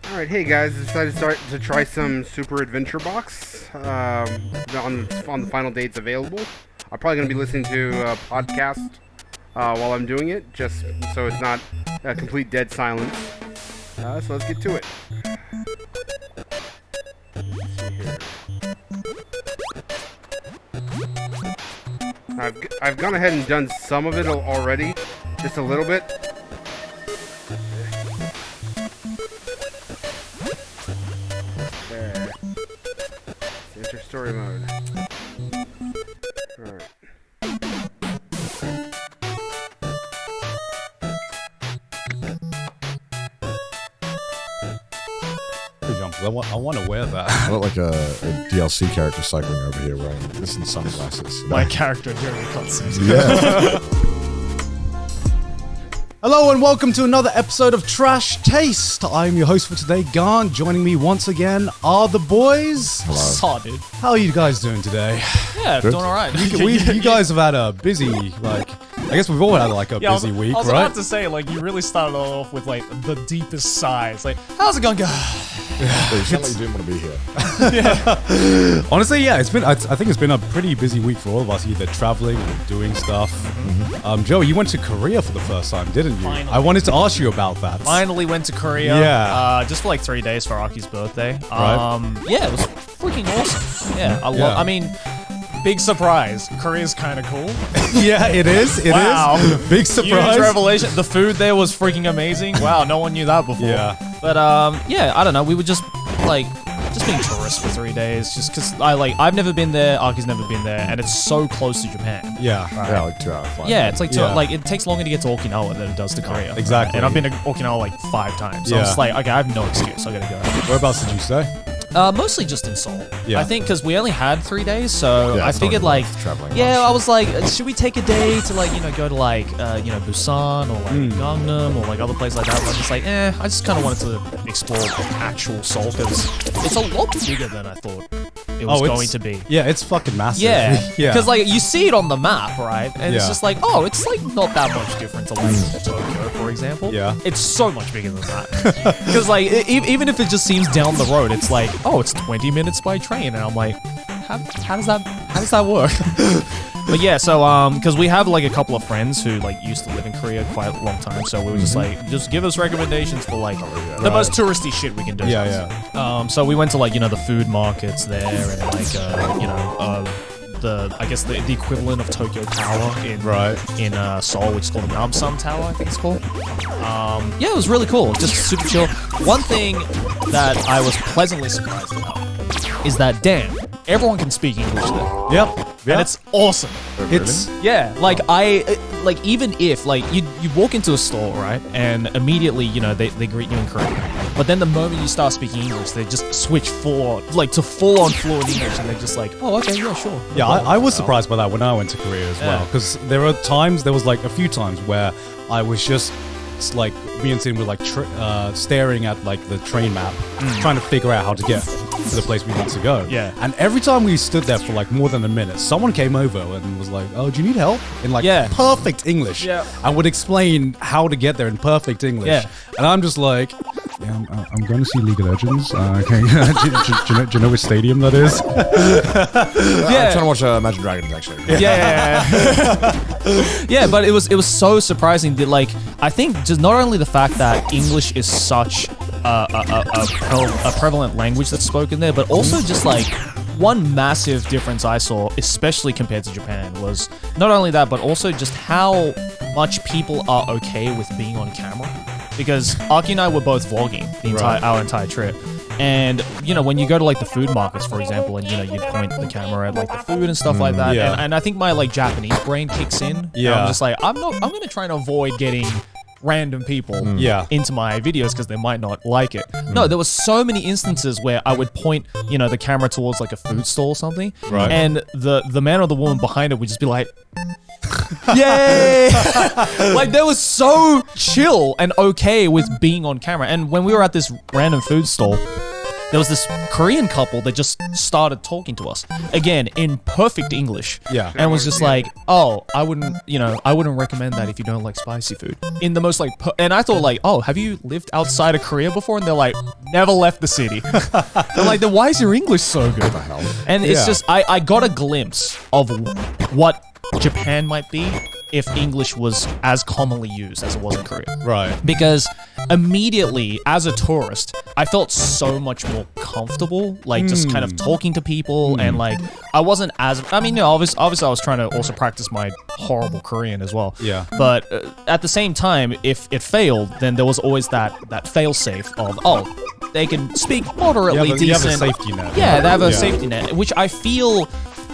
Alright, hey guys, I decided to try some Super Adventure Box on the final day it's available. I'm probably going to be listening to a podcast while I'm doing it, just so it's not a complete dead silence. So let's get to it. Let's see here. I've gone ahead and done some of it already, just a little bit. There. Enter story mode. Alright. I want to wear that. I look like a DLC character cycling over here wearing this and sunglasses. My character during the cutscene. Yeah. Hello and welcome to another episode of Trash Taste. I'm your host for today, Garn. Joining me once again are the boys. Hello. Saw, dude. How are you guys doing today? Yeah, Good. doing alright. You guys have had a busy, I guess we've all had like a busy week, I was right? about to say, like, you really started off with, like, the deepest sighs. Like, how's it going, guys? You sound like you didn't want to be here. Honestly, yeah, it's been. I think it's been a pretty busy week for all of us, either traveling or doing stuff. Joe, you went to Korea for the first time, didn't you? Finally. I wanted to ask you about that. Finally went to Korea. Yeah. Just for, like, 3 days for Aki's birthday. Right. Yeah, it was freaking awesome. Yeah, I mean, big surprise. Korea's kind of cool. Yeah, it is. It is. Wow. Big surprise. Huge revelation. The food there was freaking amazing. Wow, no one knew that before. Yeah. But yeah, I don't know. We were just being tourists for 3 days, just because I've never been there. Aki's never been there, and it's so close to Japan. Yeah. Right. Yeah, like 2 hour flight. Yeah, it's like Yeah. it takes longer to get to Okinawa than it does to Korea. Exactly. And I've been to Okinawa like 5 times. So Yeah. I'm just like, okay, I have no excuse. I gotta go. Whereabouts did you stay? Mostly just in Seoul. Yeah. I think because we only had 3 days, so Yeah, I it's figured not like, enough traveling yeah, much. I was like, should we take a day to go to Busan or Gangnam or like other places like that? But I'm just like, I just kind of wanted to explore actual Seoul because it's a lot bigger than I thought it was going to be. Yeah, it's fucking massive. Yeah, Yeah. because like you see it on the map, right? And it's Yeah. just like, oh, it's like not that much different to like Tokyo, for example. Yeah. It's so much bigger than that. Because like even if it just seems down the road, it's like, oh, it's 20 minutes by train, and I'm like, how does that work? But yeah, so because we have like a couple of friends who like used to live in Korea quite a long time, so we were just like, just give us recommendations for like the most touristy shit we can do. Yeah. So we went to like the food markets there and like I guess the equivalent of Tokyo Tower in Seoul, which is called the Namsan Tower, I think it's called. Yeah, it was really cool. Just super chill. One thing that I was pleasantly surprised about is that everyone can speak English there. Yep. And it's awesome. It's Even if you walk into a store, right, and immediately they greet you in Korean, but then the moment you start speaking English, they just switch to full on fluent English, and they're just like, oh, okay, yeah, sure. Yeah, I was surprised by that when I went to Korea as well, because there were a few times where I was just like, me and Tim were like staring at like the train map, trying to figure out how to get to the place we want to go. Yeah. And every time we stood there for like more than a minute, someone came over and was like, "Oh, do you need help?" In like perfect English. Yeah. And would explain how to get there in perfect English. Yeah. And I'm just like, yeah, I'm going to see League of Legends. Okay. do you know which stadium that is? I'm trying to watch Imagine Dragons, actually. Yeah. Yeah, but it was so surprising that I think just not only the fact that English is such a prevalent language that's spoken there, but also just one massive difference I saw, especially compared to Japan, was not only that, but also just how much people are okay with being on camera. Because Aki and I were both vlogging our entire trip. And, when you go to, the food markets, for example, and, you'd point the camera at, the food and stuff like that. Yeah. And I think my, Japanese brain kicks in. Yeah. I'm just like, I'm going to try and avoid getting random people into my videos because they might not like it. No, there was so many instances where I would point, the camera towards, a food stall or something. Right. And the man or the woman behind it would just be like, yay! They were so chill and okay with being on camera. And when we were at this random food stall, there was this Korean couple that just started talking to us again in perfect English. Yeah. And was just like, oh, I wouldn't recommend that if you don't like spicy food. In the most like, and I thought like, oh, have you lived outside of Korea before? And they're like, never left the city. They're like, then why is your English so good? And it's Yeah. just, I got a glimpse of what Japan might be if English was as commonly used as it was in Korea. Right. Because immediately, as a tourist, I felt so much more comfortable, like just kind of talking to people, and like I wasn't as. I mean, no, obviously, I was trying to also practice my horrible Korean as well. Yeah. But at the same time, if it failed, then there was always that fail safe of they can speak moderately You have a decent. safety net. Yeah, they have a safety net, which I feel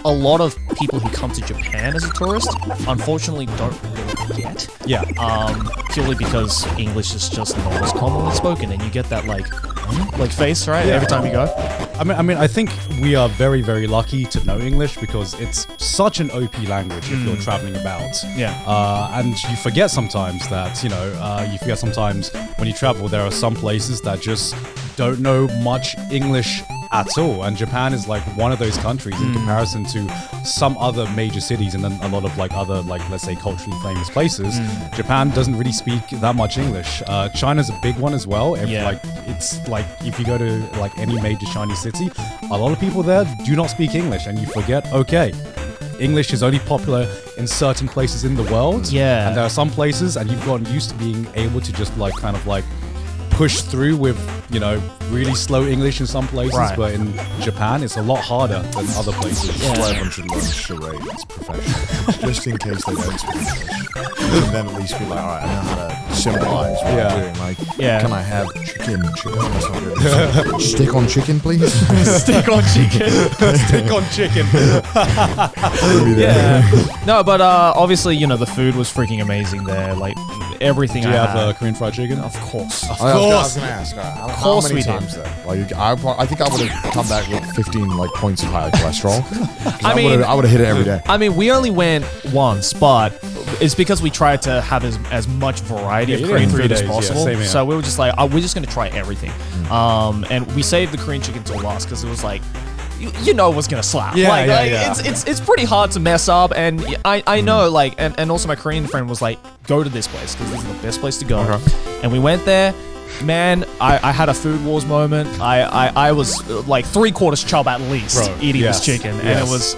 a lot of people who come to Japan as a tourist, unfortunately, don't really get. Yeah. Purely because English is just not as commonly spoken, and you get that like face, right? Every time you go. I mean, I think we are very, very lucky to know English because it's such an OP language if you're traveling about. Yeah. And you forget sometimes that, you forget sometimes when you travel, there are some places that just don't know much English at all. And Japan is like one of those countries in comparison to some other major cities and then a lot of like other, like, let's say culturally famous places. Japan doesn't really speak that much English. China's a big one as well. It's like if you go to like any major Chinese city, a lot of people there do not speak English, and you forget, okay, English is only popular in certain places in the world. Yeah. And there are some places, and you've gotten used to being able to just like kind of like push through with, really slow English in some places, Right. but in Japan, it's a lot harder than other places. That's why everyone should learn charades professionally, just in case they don't speak English. You can then at least be like, all right, I know how to symbolize what I'm doing. Like, can I have chicken? Chicken? That's not good. Stick on chicken, please. Stick on chicken. Stick on chicken. Yeah. No, but obviously, the food was freaking amazing there. Like everything. Do you I have had. Korean fried chicken? Of course. I was going to ask, Of course how many we did. times though? Like, I think I would have come back with 15 points of higher cholesterol. I mean- I would have hit it every day. I mean, we only went once, but it's because we tried to have as much variety Yeah, of you Korean did 3 food as days, yeah, possible. same here. So we were just like, we're just gonna try everything. And we saved the Korean chicken till last because it was like, you know, it was gonna slap. Yeah, like, yeah, like, yeah. It's pretty hard to mess up, and I know like, and also my Korean friend was like, go to this place because this is the best place to go. And we went there. Man, I had a food wars moment. I was like 3/4 chub at least eating this chicken, and it was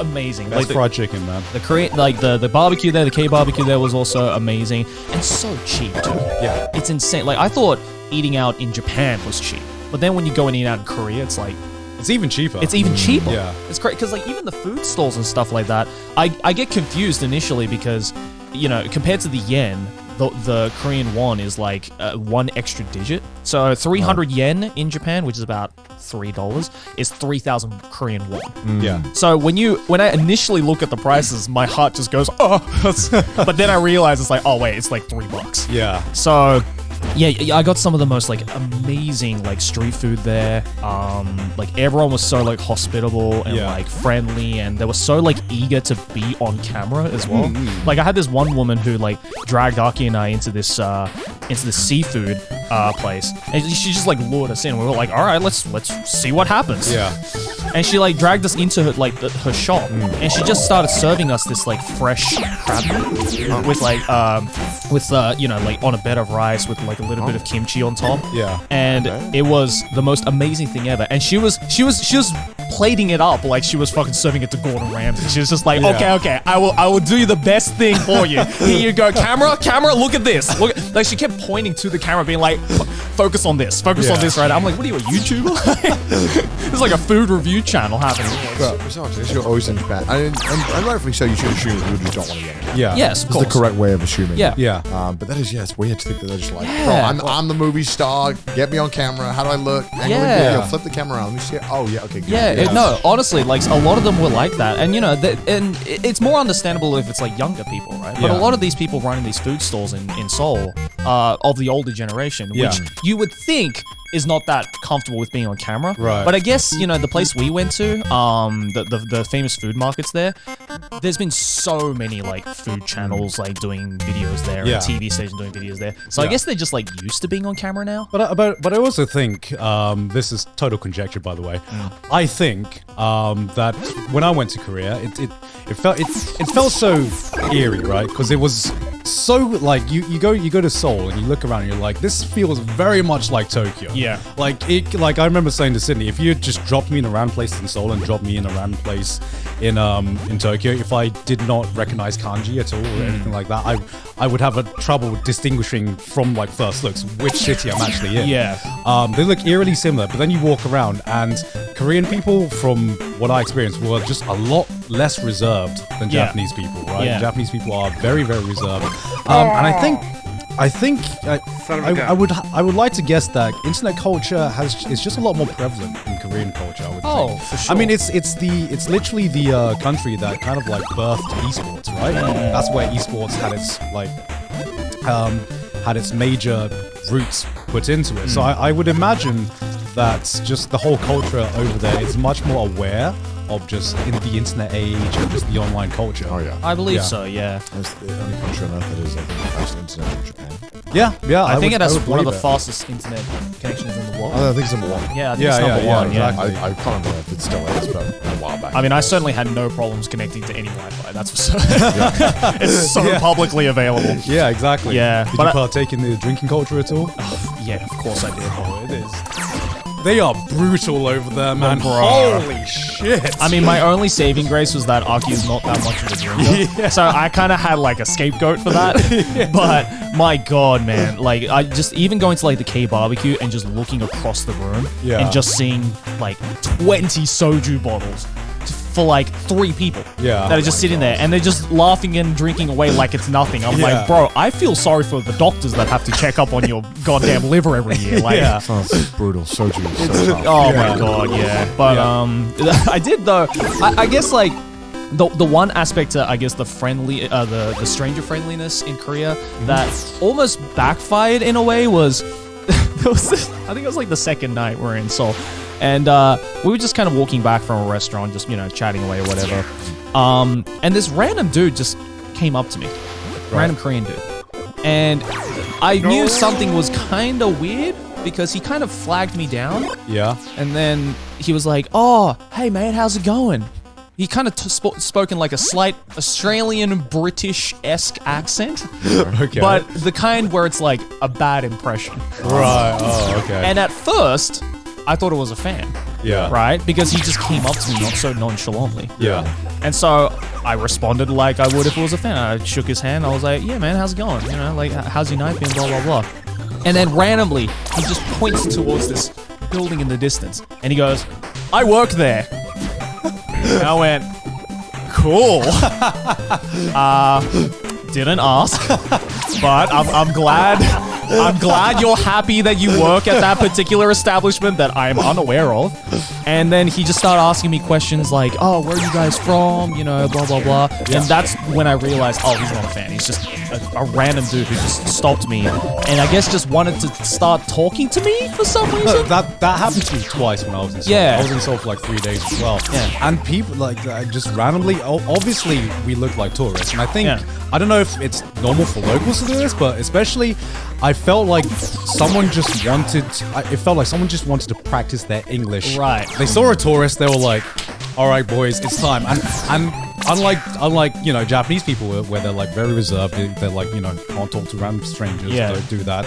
amazing. That's Like fried chicken, man. the Korean, like the barbecue there, the K barbecue there was also amazing and so cheap too. Yeah. It's insane. Like I thought eating out in Japan was cheap, but then when you go and eat out in Korea, it's like It's even cheaper. it's even cheaper. Yeah. It's great because like even the food stalls and stuff like that, I get confused initially because compared to the yen, the Korean won is like one extra digit. So 300 yen in Japan, which is about $3, is 3,000 Korean won. Yeah. So when I initially look at the prices, my heart just goes, oh, but then I realize it's like, oh wait, it's like $3. Yeah. So yeah, I got some of the most like amazing like street food there. Like everyone was so like hospitable and like friendly, and they were so like eager to be on camera as well. Like I had this one woman who like dragged Aki and I into this seafood place, and she just like lured us in. We were like, all right, let's see what happens. Yeah. And she like dragged us into her her shop, and she just started serving us this like fresh crab meat with like like on a bed of rice with like a little bit of kimchi on top. Yeah. And it was the most amazing thing ever. And she was plating it up like she was fucking serving it to Gordon Ramsay. She was just like, okay, I will do you the best thing for you. Here you go, camera, look at this. Like she kept pointing to the camera, being like, focus on this on this right now. I'm like, what are you, a YouTuber? It's like a food review channel happening. But besides, you're always in Japan. And rightfully so, you should assume that people just don't want to get it. Yeah. Yes, of That's course. the correct way of assuming. Yeah. Yeah. But that is, it's weird to think that they're just like, Yeah. bro, I'm the movie star. Get me on camera. How do I look? Angle Yeah. video, flip the camera around. Let me see it. Oh, yeah, okay, good. Yeah, no, honestly, like a lot of them were like that, and it's more understandable if it's like younger people, right? But a Yeah. lot of these people running these food stalls in Seoul, of the older generation, which you would think is not that comfortable with being on camera. Right. But I guess, the place we went to, the famous food markets there's been so many like food channels like doing videos there and TV stations doing videos there. So I guess they're just like used to being on camera now. But I also think this is total conjecture, by the way. I think that when I went to Korea, it felt so eerie, right? Because it was so like you go to Seoul and you look around and you're like, this feels very much like Tokyo. Yeah. Like I remember saying to Sydney, if you had just dropped me in a random place in Seoul and dropped me in a random place in Tokyo, if I did not recognize kanji at all or anything like that, I would have a trouble distinguishing from like first looks which city I'm actually in. Yeah. They look eerily similar, but then you walk around and Korean people, from what I experienced, were just a lot less reserved than Japanese people, right? Yeah. Japanese people are very, very reserved. And I think I would like to guess that internet culture is just a lot more prevalent in Korean culture. I would think. For sure. I mean, it's literally the country that kind of like birthed esports, right? That's where esports had its major roots put into it. So I would imagine that just the whole culture over there is much more aware of just in the internet age and just the online culture. Oh yeah. I believe so, yeah. That's the only country on earth that is, I think, the fastest internet in Japan. Yeah. I think it has one of the believe it. fastest internet connections in the world. I think it's number one. Yeah, I think it's number one, yeah. exactly. I can't remember if it still is, but a while back. I mean, I certainly had no problems connecting to any Wi-Fi, that's for certain. It's so publicly available. Yeah, exactly. Yeah, Did but you partake in the drinking culture at all? Yeah, of course I did. Oh, it is. They are brutal over there, man. Bro. Holy shit. I mean, my only saving grace was that Aki is not that much of a drinker. So I kind of had like a scapegoat for that. But my God, man. Like, I just, even going to like the K barbecue and just looking across the room and just seeing like 20 soju bottles for like 3 people that are just sitting there and they're just laughing and drinking away like it's nothing. I'm like, bro, I feel sorry for the doctors that have to check up on your goddamn liver every year. Like, Sounds brutal. Soju is so tough. oh my God, yeah. But I did though. I guess like the one aspect to, I guess, the stranger friendliness in Korea that almost backfired in a way was there was this, I think it was like the second night we were in Seoul. And we were just kind of walking back from a restaurant, just, chatting away or whatever. And this random dude just came up to me. Random Korean dude. And I knew something was kind of weird because he kind of flagged me down. Yeah. And then he was like, oh, hey, mate, how's it going? He kind of spoke in like a slight Australian British-esque accent. Okay. But the kind where it's like a bad impression. Right. Oh, okay. And at first, I thought it was a fan. Yeah. Right? Because he just came up to me not so nonchalantly. Yeah. And so I responded like I would if it was a fan. I shook his hand. I was like, yeah, man, how's it going? Like, how's your night been? Blah, blah, blah. And then randomly, he just points towards this building in the distance. And he goes, I work there. And I went, cool. Didn't ask. But I'm glad. I'm glad you're happy that you work at that particular establishment that I'm unaware of. And then he just started asking me questions like, oh, where are you guys from? Blah, blah, blah. And that's when I realized, oh, he's not a fan. He's just a random dude who just stopped me and I guess just wanted to start talking to me for some reason. That happened to me twice when I was in Seoul. Yeah. I was in Seoul for like 3 days as well. Yeah. And people like just randomly, obviously we look like tourists. And I think, I don't know if it's normal for locals to do this, but especially I felt like someone just wanted to practice their English. Right. They saw a tourist, they were like, all right, boys, it's time. And unlike Japanese people where they're like very reserved, they're like, can't talk to random strangers, don't do that,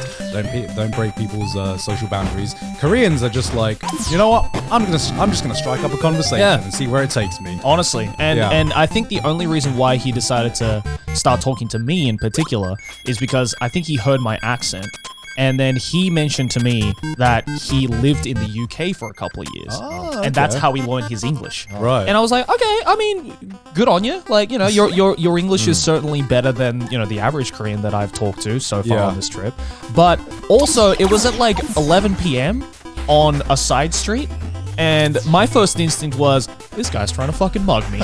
don't break people's social boundaries. Koreans are just like, you know what, I'm just gonna strike up a conversation and see where it takes me. Honestly. And I think the only reason why he decided to start talking to me in particular is because I think he heard my accent. And then he mentioned to me that he lived in the UK for a couple of years. Oh, and that's how he learned his English. Right. And I was like, okay, I mean, good on you. Like, your English is certainly better than, the average Korean that I've talked to so far on this trip. But also, it was at like 11 p.m. on a side street. And my first instinct was, this guy's trying to fucking mug me.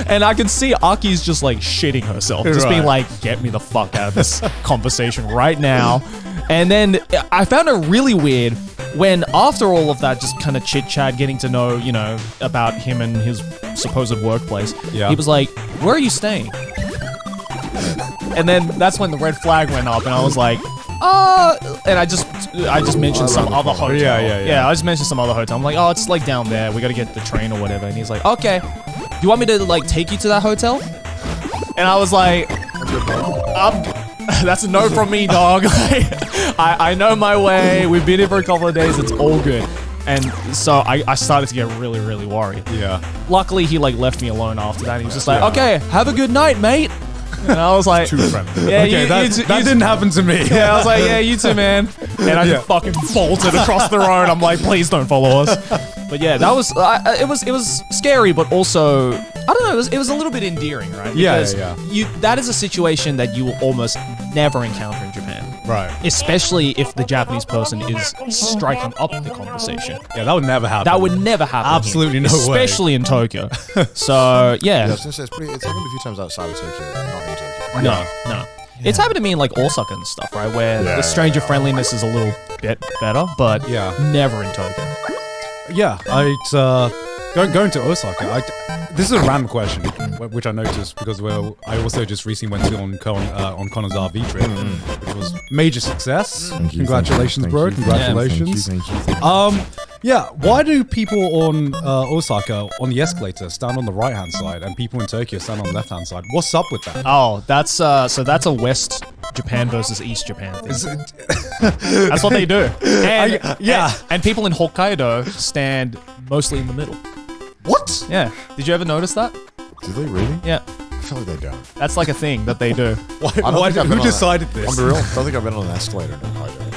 And I can see Aki's just like shitting herself, just being like, get me the fuck out of this conversation right now. And then I found it really weird when after all of that just kind of chit chat, getting to know, you know, about him and his supposed workplace, he was like, where are you staying? And then that's when the red flag went up and I was like, and I just mentioned some other hotel. Yeah, I just mentioned some other hotel. I'm like, oh, it's like down there. We got to get the train or whatever. And he's like, okay. Do you want me to like take you to that hotel? And I was like, that's a no from me, dog. I know my way. We've been here for a couple of days. It's all good. And so I started to get really, really worried. Yeah. Luckily, he like left me alone after that. And he was just like, okay, have a good night, mate. And I was like, too friendly. Yeah, okay, that didn't happen to me. Yeah, I was like, yeah, you too, man. And I just fucking bolted across the road. I'm like, please don't follow us. But yeah, that was it was scary, but also I don't know. It was a little bit endearing, right? Because that is a situation that you will almost never encounter in Japan. Right. Especially if the Japanese person is striking up the conversation. Yeah, that would never happen. That would never happen. Absolutely here, no way. Especially in Tokyo. So, yeah. I was going to say, it's happened a few times outside of Tokyo, not in Tokyo. No. Yeah. It's happened to me in like Osaka and stuff, right? Where the stranger friendliness is a little bit better, but never in Tokyo. Yeah, going to Osaka. This is a random question, which I noticed because I also just recently went to on Konozawa V trip, which was major success. Congratulations, bro! Congratulations. Thank you. Yeah, why do people on Osaka on the escalator stand on the right hand side and people in Tokyo stand on the left hand side? What's up with that? Oh, that's so that's a West Japan versus East Japan thing. That's what they do. And people in Hokkaido stand mostly in the middle. What? Yeah. Did you ever notice that? Do they really? Yeah. I feel like they don't. That's like a thing that they do. Who decided this? I'm real. I don't think I've been on an escalator in Hokkaido.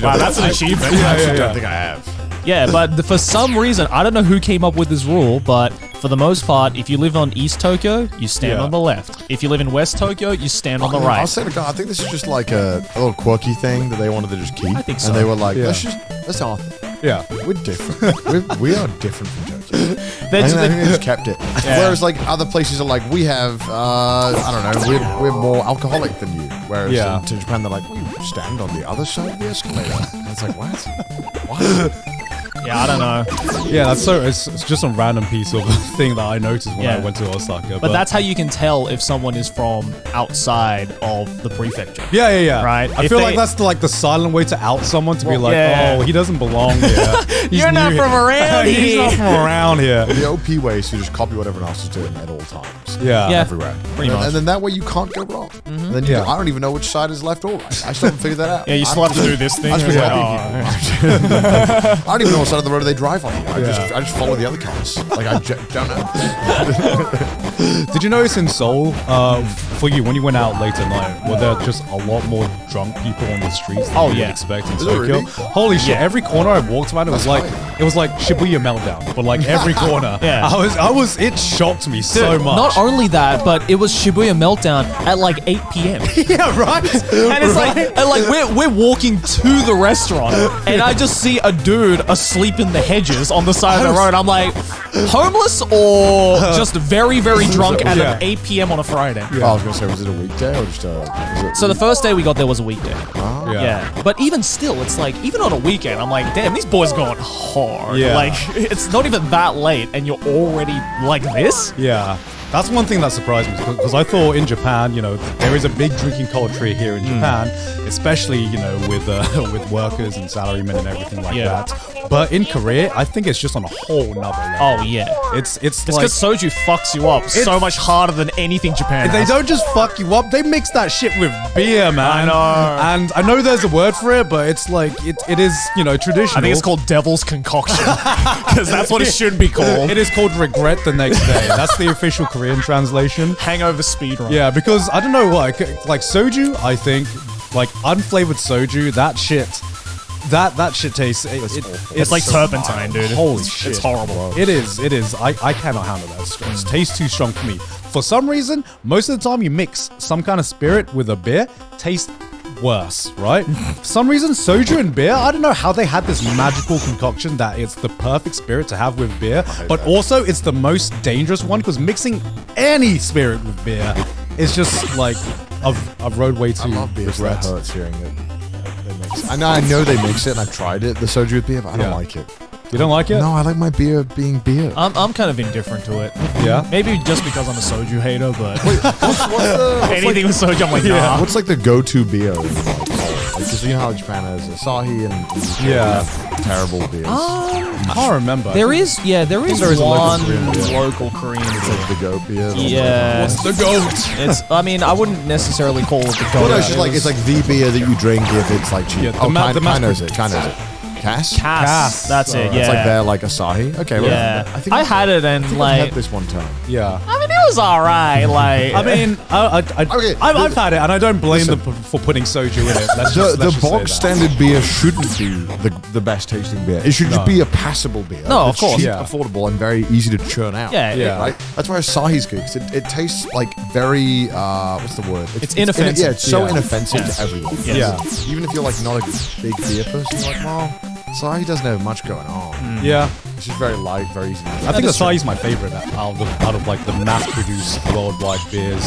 Wow, that's an achievement. I don't think I have. Yeah, but for some reason, I don't know who came up with this rule, but for the most part, if you live on East Tokyo, you stand on the left. If you live in West Tokyo, you stand on the right. I was saying to God, I think this is just like a little quirky thing that they wanted to just keep. I think so. And they were like, that's our thing. Yeah. We're different. we are different from Tokyo. I think they just kept it. Yeah. Whereas like other places are like, we have, I don't know, we're more alcoholic than you. Whereas in Japan, they're like, we stand on the other side of the escalator. And it's like, what? Yeah, I don't know. Yeah, it's just a random piece of thing that I noticed when I went to Osaka. But that's how you can tell if someone is from outside of the prefecture. Yeah. Right? I feel like that's the silent way to out someone to be like, oh, he doesn't belong here. You're not from around here. He's not from around here. The OP way is to just copy what everyone else is doing at all times. Yeah. Everywhere. Pretty much. And then that way you can't go wrong. And then I don't even know which side is left or right. I still haven't figured that out. Yeah, you still have to do this thing. I don't even know what side of the road they drive on. I just follow the other cars. Like, I don't know. Did you notice in Seoul, for you, when you went out late at night, were there just a lot more drunk people on the streets than you would expect in Tokyo? Really? Holy shit, every corner I walked around, it was like Shibuya meltdown, but like every corner. It shocked me so much. Not only that, but it was Shibuya meltdown at like 8 p.m. Yeah, right? And it's like we're walking to the restaurant, and I just see a dude asleep in the hedges on the side of the road. I'm like, homeless or just very, very drunk at an 8 p.m. on a Friday? Yeah. I was going to say, was it a weekday or just So the first day we got there was a weekday. Oh. Yeah. But even still, it's like, even on a weekend, I'm like, damn, these boys going hard. Yeah. Like, it's not even that late, and you're already like this? Yeah. That's one thing that surprised me, because I thought in Japan, there is a big drinking culture here in Japan, especially, with workers and salarymen and everything like that. But in Korea, I think it's just on a whole nother level. Oh, yeah. It's because soju fucks you up so much harder than anything Japan has. They don't just fuck you up, they mix that shit with beer, man. I know. And I know there's a word for it, but it's like, it is, traditional. I think it's called devil's concoction, because that's what it should be called. It is called regret the next day. That's the official Korean translation. Hangover speedrun. Yeah, because I don't know, like soju, I think, like unflavored soju, that shit tastes. It's like so turpentine, dude. Holy shit. It's horrible. It is. I cannot handle that. It tastes too strong for me. For some reason, most of the time you mix some kind of spirit with a beer, tastes worse, right? For some reason, soju and beer, I don't know how they had this magical concoction that it's the perfect spirit to have with beer, but also it's the most dangerous one because mixing any spirit with beer is just like a roadway to I love beer, so regret. it hurts hearing that they mix it. I know they mix it, and I've tried it, the soju with beer, but I don't like it. You don't like it? No, I like my beer being beer. I'm kind of indifferent to it. Yeah? Maybe just because I'm a soju hater, but What's anything with soju, I'm like, nah. What's like the go-to beer? Because you know how Japan has Asahi and Yeah. terrible beers. I can't remember. There is there is a one local Korean beer. local Korean It's like the goat beer. Yeah. What's the goat? It's. I mean, I wouldn't necessarily call it the Well, goat. no, it's just like it's like the beer that you drink if it's like cheap. Yeah, the oh, ma- Kai the mass- knows it. Kai knows it. Cass? Cass. That's it. Yeah. It's like their like Asahi. Okay, well, Yeah. I think I had it and I think I've like. had this one time. Yeah. I mean, it was alright. Like. I mean, Okay, I've had it, and I don't blame Listen. them for putting soju in it. Let's The just say box that. standard beer shouldn't be the best tasting beer. It should just be a passable beer. No, of It's course. cheap, Yeah. affordable, and very easy to churn out. Yeah, Yeah. Right? That's why Asahi's good. 'Cause it tastes like very what's the word? It's inoffensive. Yeah, it's so Yeah. inoffensive Yeah. to everyone. Yes. Yeah. Even if you're like not a big beer person, you're like, well, Asahi doesn't have much going on. Yeah. It's just very light, very easy. I think Asahi's my favorite out of like the mass-produced worldwide beers.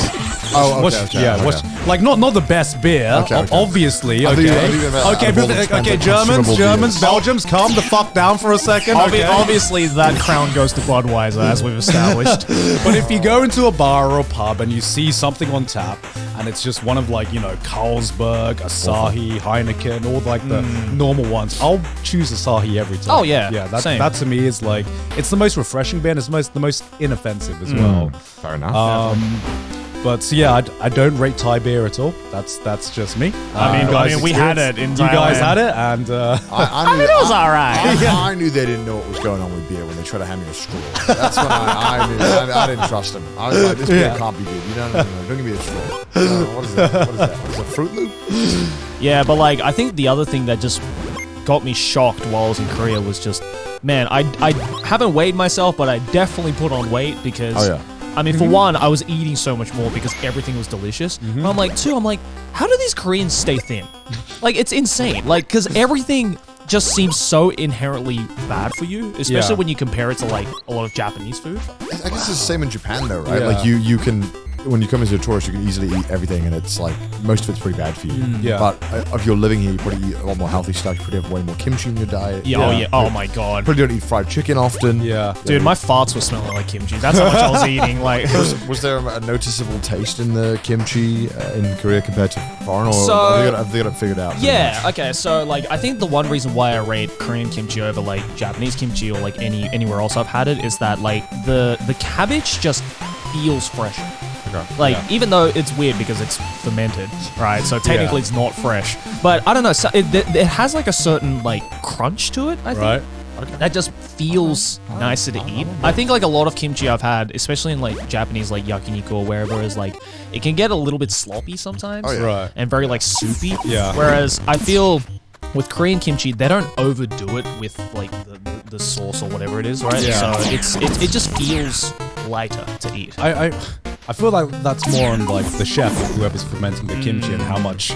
Oh, What's- okay, yeah, okay. what's like not the best beer, Okay, okay. obviously. I Okay, think you meant okay, out of all the okay. expensive Germans, consumable beers. Belgians, calm the fuck down for a second. Okay? Obviously, that crown goes to Budweiser, as we've established. But if you go into a bar or a pub and you see something on tap, and it's just one of like Carlsberg, Asahi, Heineken, all like the normal ones, I'll choose Asahi every time. Oh, yeah, yeah. same. That to me is like it's the most refreshing beer, and it's the most inoffensive as well. Fair enough. But so yeah, I don't rate Thai beer at all. That's just me. I mean, Guys' we had experience. it in You guys Thailand. had it, and I mean, it was alright. I knew they didn't know what was going on with beer when they tried to hand me a straw. That's when I knew. I didn't trust them. I was like, this beer can't be good. No, don't give me a straw. What is that? What is that? What is a Fruit Loop? Yeah, but like, I think the other thing that just got me shocked while I was in Korea was just, man, I haven't weighed myself, but I definitely put on weight because. Oh, yeah. I mean, for one, I was eating so much more because everything was delicious. But I'm like, two, how do these Koreans stay thin? Like, it's insane. Like, because everything just seems so inherently bad for you, especially when you compare it to like a lot of Japanese food. I guess it's the same in Japan though, right? Yeah. Like you can, when you come as a tourist, you can easily eat everything, and it's like most of it's pretty bad for you. Yeah. But if you're living here, you probably eat a lot more healthy stuff. You probably have way more kimchi in your diet. Yeah, oh yeah, oh my god. Probably don't eat fried chicken often. yeah. Dude, my farts were smelling like kimchi. That's how much I was eating. Like, Was there a noticeable taste in the kimchi in Korea compared to foreign, or So- have they got it figured out? yeah, okay. So like, I think the one reason why I rate Korean kimchi over like Japanese kimchi or like anywhere else I've had it is that like the cabbage just feels fresh. Like, even though it's weird because it's fermented, right? So technically it's not fresh. But I don't know, so it has like a certain like crunch to it, I think. Right. That just feels nicer to eat. I think like a lot of kimchi I've had, especially in like Japanese like yakiniku or wherever, is like it can get a little bit sloppy sometimes. Oh, yeah. Right. And very like soupy. Yeah. Whereas I feel with Korean kimchi, they don't overdo it with like the sauce or whatever it is, right? Yeah. So it just feels lighter to eat. I feel like that's more on like the chef or whoever's fermenting the kimchi and how much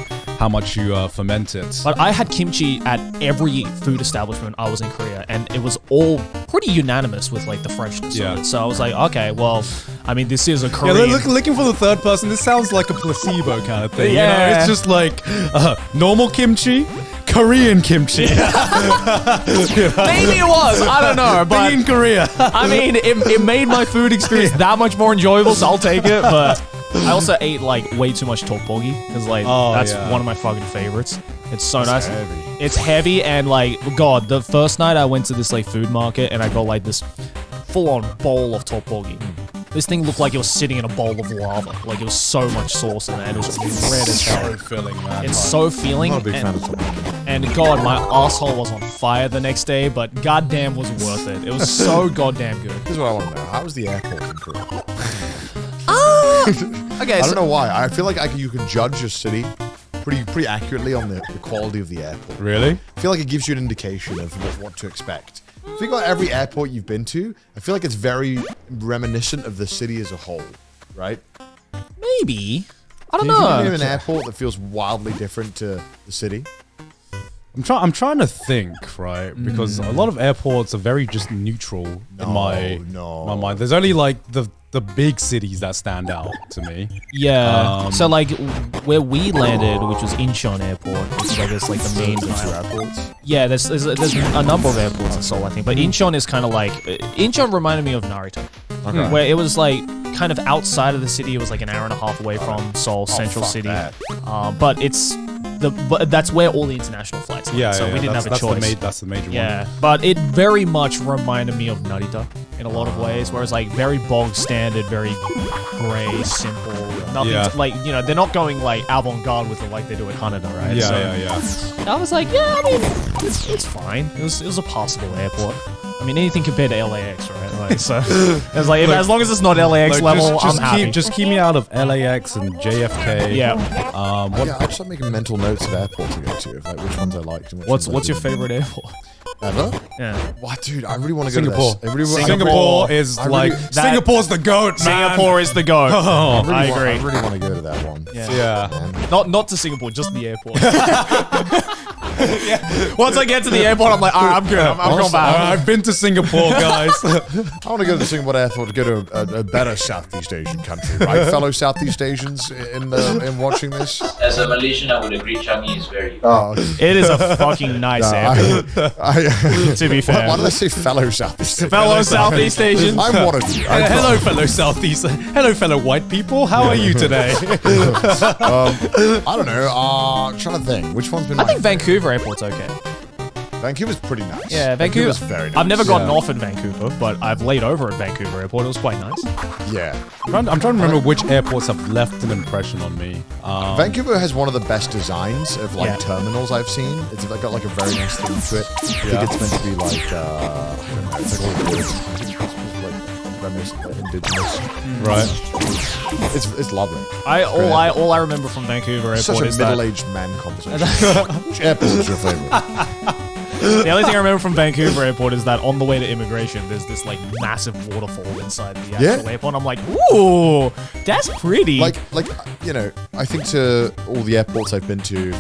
you ferment it. But I had kimchi at every food establishment I was in Korea, and it was all pretty unanimous with like the freshness Yeah. of it. So I was like, okay, well, I mean, this is a Yeah, Korean. looking for the third person. This sounds like a placebo kind of thing. Yeah. You know? It's just like normal kimchi, Korean kimchi. Maybe it was. I don't know, but Being in Korea. I mean, it made my food experience that much more enjoyable, so I'll take it. But I also ate like way too much tteokbokki because like that's one of my fucking favorites. It's so nice. heavy. It's heavy and like God. The first night I went to this like food market and I got like this full-on bowl of tteokbokki. This thing looked like it was sitting in a bowl of lava. Like it was so much sauce in it, and it was red as hell. filling, man. It's so filling. I'm not a big fan and, of tteokbokki. and God, my asshole was on fire the next day, but goddamn was worth it. It was so goddamn good. Here's what I want to know: how was the airport in Korea? Okay, I so don't know why. I feel like you can judge a city pretty accurately on the quality of the airport. Really? I feel like it gives you an indication of what to expect. Think about every airport you've been to. I feel like it's very reminiscent of the city as a whole, right? maybe. I don't Can you know. name an airport that feels wildly different to the city? I'm trying to think, right? Because a lot of airports are very just neutral in my mind. There's only like the big cities that stand out to me. Yeah. So like where we landed, which was Incheon Airport, which is I guess like the main Two airports. Yeah, there's a number of airports in Seoul, I think, but Incheon is kind of like Incheon reminded me of Narita, where it was like kind of outside of the city. It was like an hour and a half away from Seoul Central City, but but that's where all the international flights land, so we didn't have a choice. That's the major one. Yeah, but it very much reminded me of Narita in a lot of ways, whereas like very bog standard, very grey, simple, nothing like, you know, they're not going like avant-garde with it like they do at Haneda, right? Yeah. I was like, yeah, I mean, it's fine. It was a passable airport. I mean, anything compared to LAX, right? Like, so it's like, as long as it's not LAX level, I'm happy. Just keep me out of LAX and JFK. Yeah. I just like making mental notes of airports to go to, of like which ones I liked. And which What's your favorite airport? Ever? Yeah. What, dude? I really want to go Singapore. to this. Singapore is like Singapore's the goat, man. Singapore is the goat. Oh, I agree. I really want to go to that one. Yeah. Not to Singapore, just the airport. Once I get to the airport, I'm like, all right, I'm good. I'm going back. I've been to Singapore, guys. I want to go to the Singapore airport to go to a better Southeast Asian country, right? Fellow Southeast Asians in watching this. As a Malaysian, I would agree Changi is very... Oh, it is a fucking nice airport. To be fair. Why did I say fellow Southeast Asians? Fellow Southeast Asians. I'm one of you. Hello, fellow Southeast. Hello, fellow white people. How are you today? I don't know. Trying to think. Which one's been I think Vancouver Airport's okay. Vancouver's pretty nice. Yeah, Vancouver's very nice. I've never gotten off in Vancouver, but I've laid over at Vancouver Airport. It was quite nice. Yeah. I'm trying to remember which airports have left an impression on me. Vancouver has one of the best designs of like terminals I've seen. It's got like a very nice theme to it. I think it's meant to be like I don't know. It's like all indigenous. Right. It's lovely. All I remember from Vancouver Airport Such a is middle-aged man conversation. Which airport is your favorite? The only thing I remember from Vancouver Airport is that on the way to immigration, there's this like massive waterfall inside the actual airport. And I'm like, ooh, that's pretty. Like you know, I think to all the airports I've been to,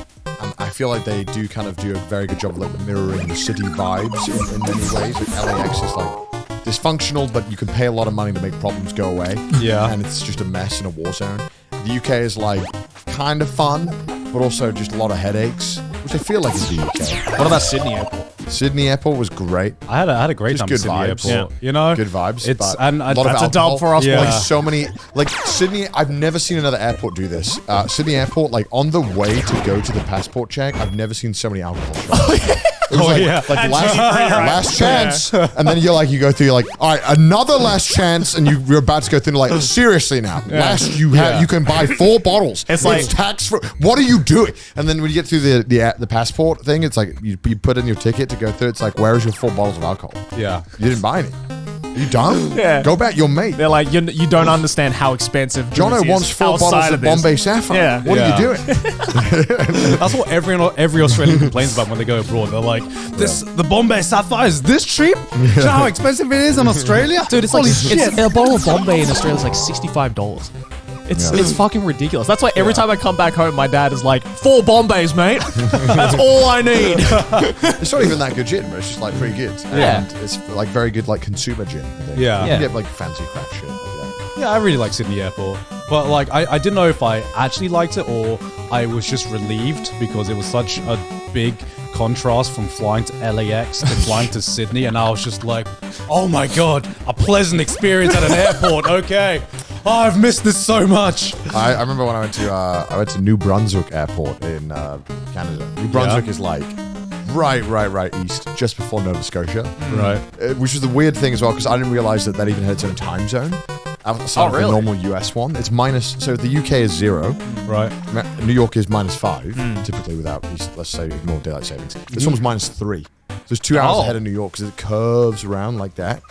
I feel like they do kind of do a very good job of like mirroring the city vibes in many ways. Like LAX is like dysfunctional, but you can pay a lot of money to make problems go away. Yeah. And it's just a mess in a war zone. The UK is like kind of fun, but also just a lot of headaches, which I feel like is the UK. What about Sydney Airport? Sydney Airport was great. I had a great Just time good at Sydney vibes. Airport. You know, Good vibes. It's but and a lot of that's a alcohol. dub for us, Yeah. Like so many, like Sydney. I've never seen another airport do this. Sydney Airport, like on the way to go to the passport check, I've never seen so many alcohol shots. It was like last chance, and then you go through. You're like, all right, another last chance, and you're about to go through. Like, seriously now, you can buy 4 bottles. It's like tax free. What are you doing? And then when you get through the passport thing, it's like you put in your ticket to go through. It's like, where is your 4 bottles of alcohol? Yeah. You didn't buy any. You dumb? Yeah. Go back. Your mate. They're like, you don't understand how expensive Jono booze wants is 4 bottles outside of this. Bombay Sapphire. Yeah. What are you doing? That's what every Australian complains about when they go abroad. They're like, the Bombay Sapphire is this cheap? Do you know how expensive it is in Australia? Dude, it's Holy like shit. a bottle of Bombay in Australia is like $65. It's fucking ridiculous. That's why every time I come back home, my dad is like, 4 Bombays, mate. That's all I need. It's not even that good gin, but it's just like pretty good. Yeah. And it's like very good like consumer gin. I think. Yeah. You can get like fancy craft shit. Yeah, I really like Sydney Airport. But like, I didn't know if I actually liked it or I was just relieved because it was such a big contrast from flying to LAX to flying to Sydney. And I was just like, oh my God, a pleasant experience at an airport. Okay. Oh, I've missed this so much. I remember when I went to New Brunswick Airport in Canada. New Brunswick is like right east, just before Nova Scotia. Right. Which was the weird thing as well, because I didn't realize that even had its own time zone. Outside of the normal US one. It's minus, so the UK is 0. Right. New York is -5, typically without, let's say, ignore daylight savings. This one was -3. So it's 2 hours ahead of New York because it curves around like that.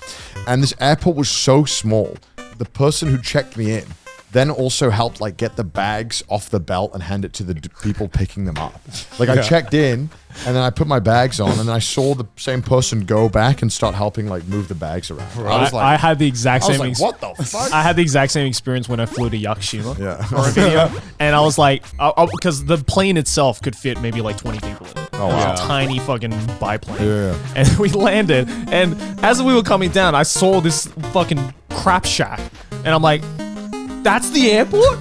And this airport was so small. The person who checked me in then also helped like get the bags off the belt and hand it to the people picking them up. Like I checked in and then I put my bags on and then I saw the same person go back and start helping like move the bags around. I was like, I had the exact same. What the fuck? I had the exact same experience when I flew to Yakushima for a Yeah. video, and I was like, because the plane itself could fit maybe like 20 people in it. Oh, It was wow. a tiny fucking biplane. Yeah. And we landed, and as we were coming down, I saw this fucking crap shack, and I'm like, that's the airport?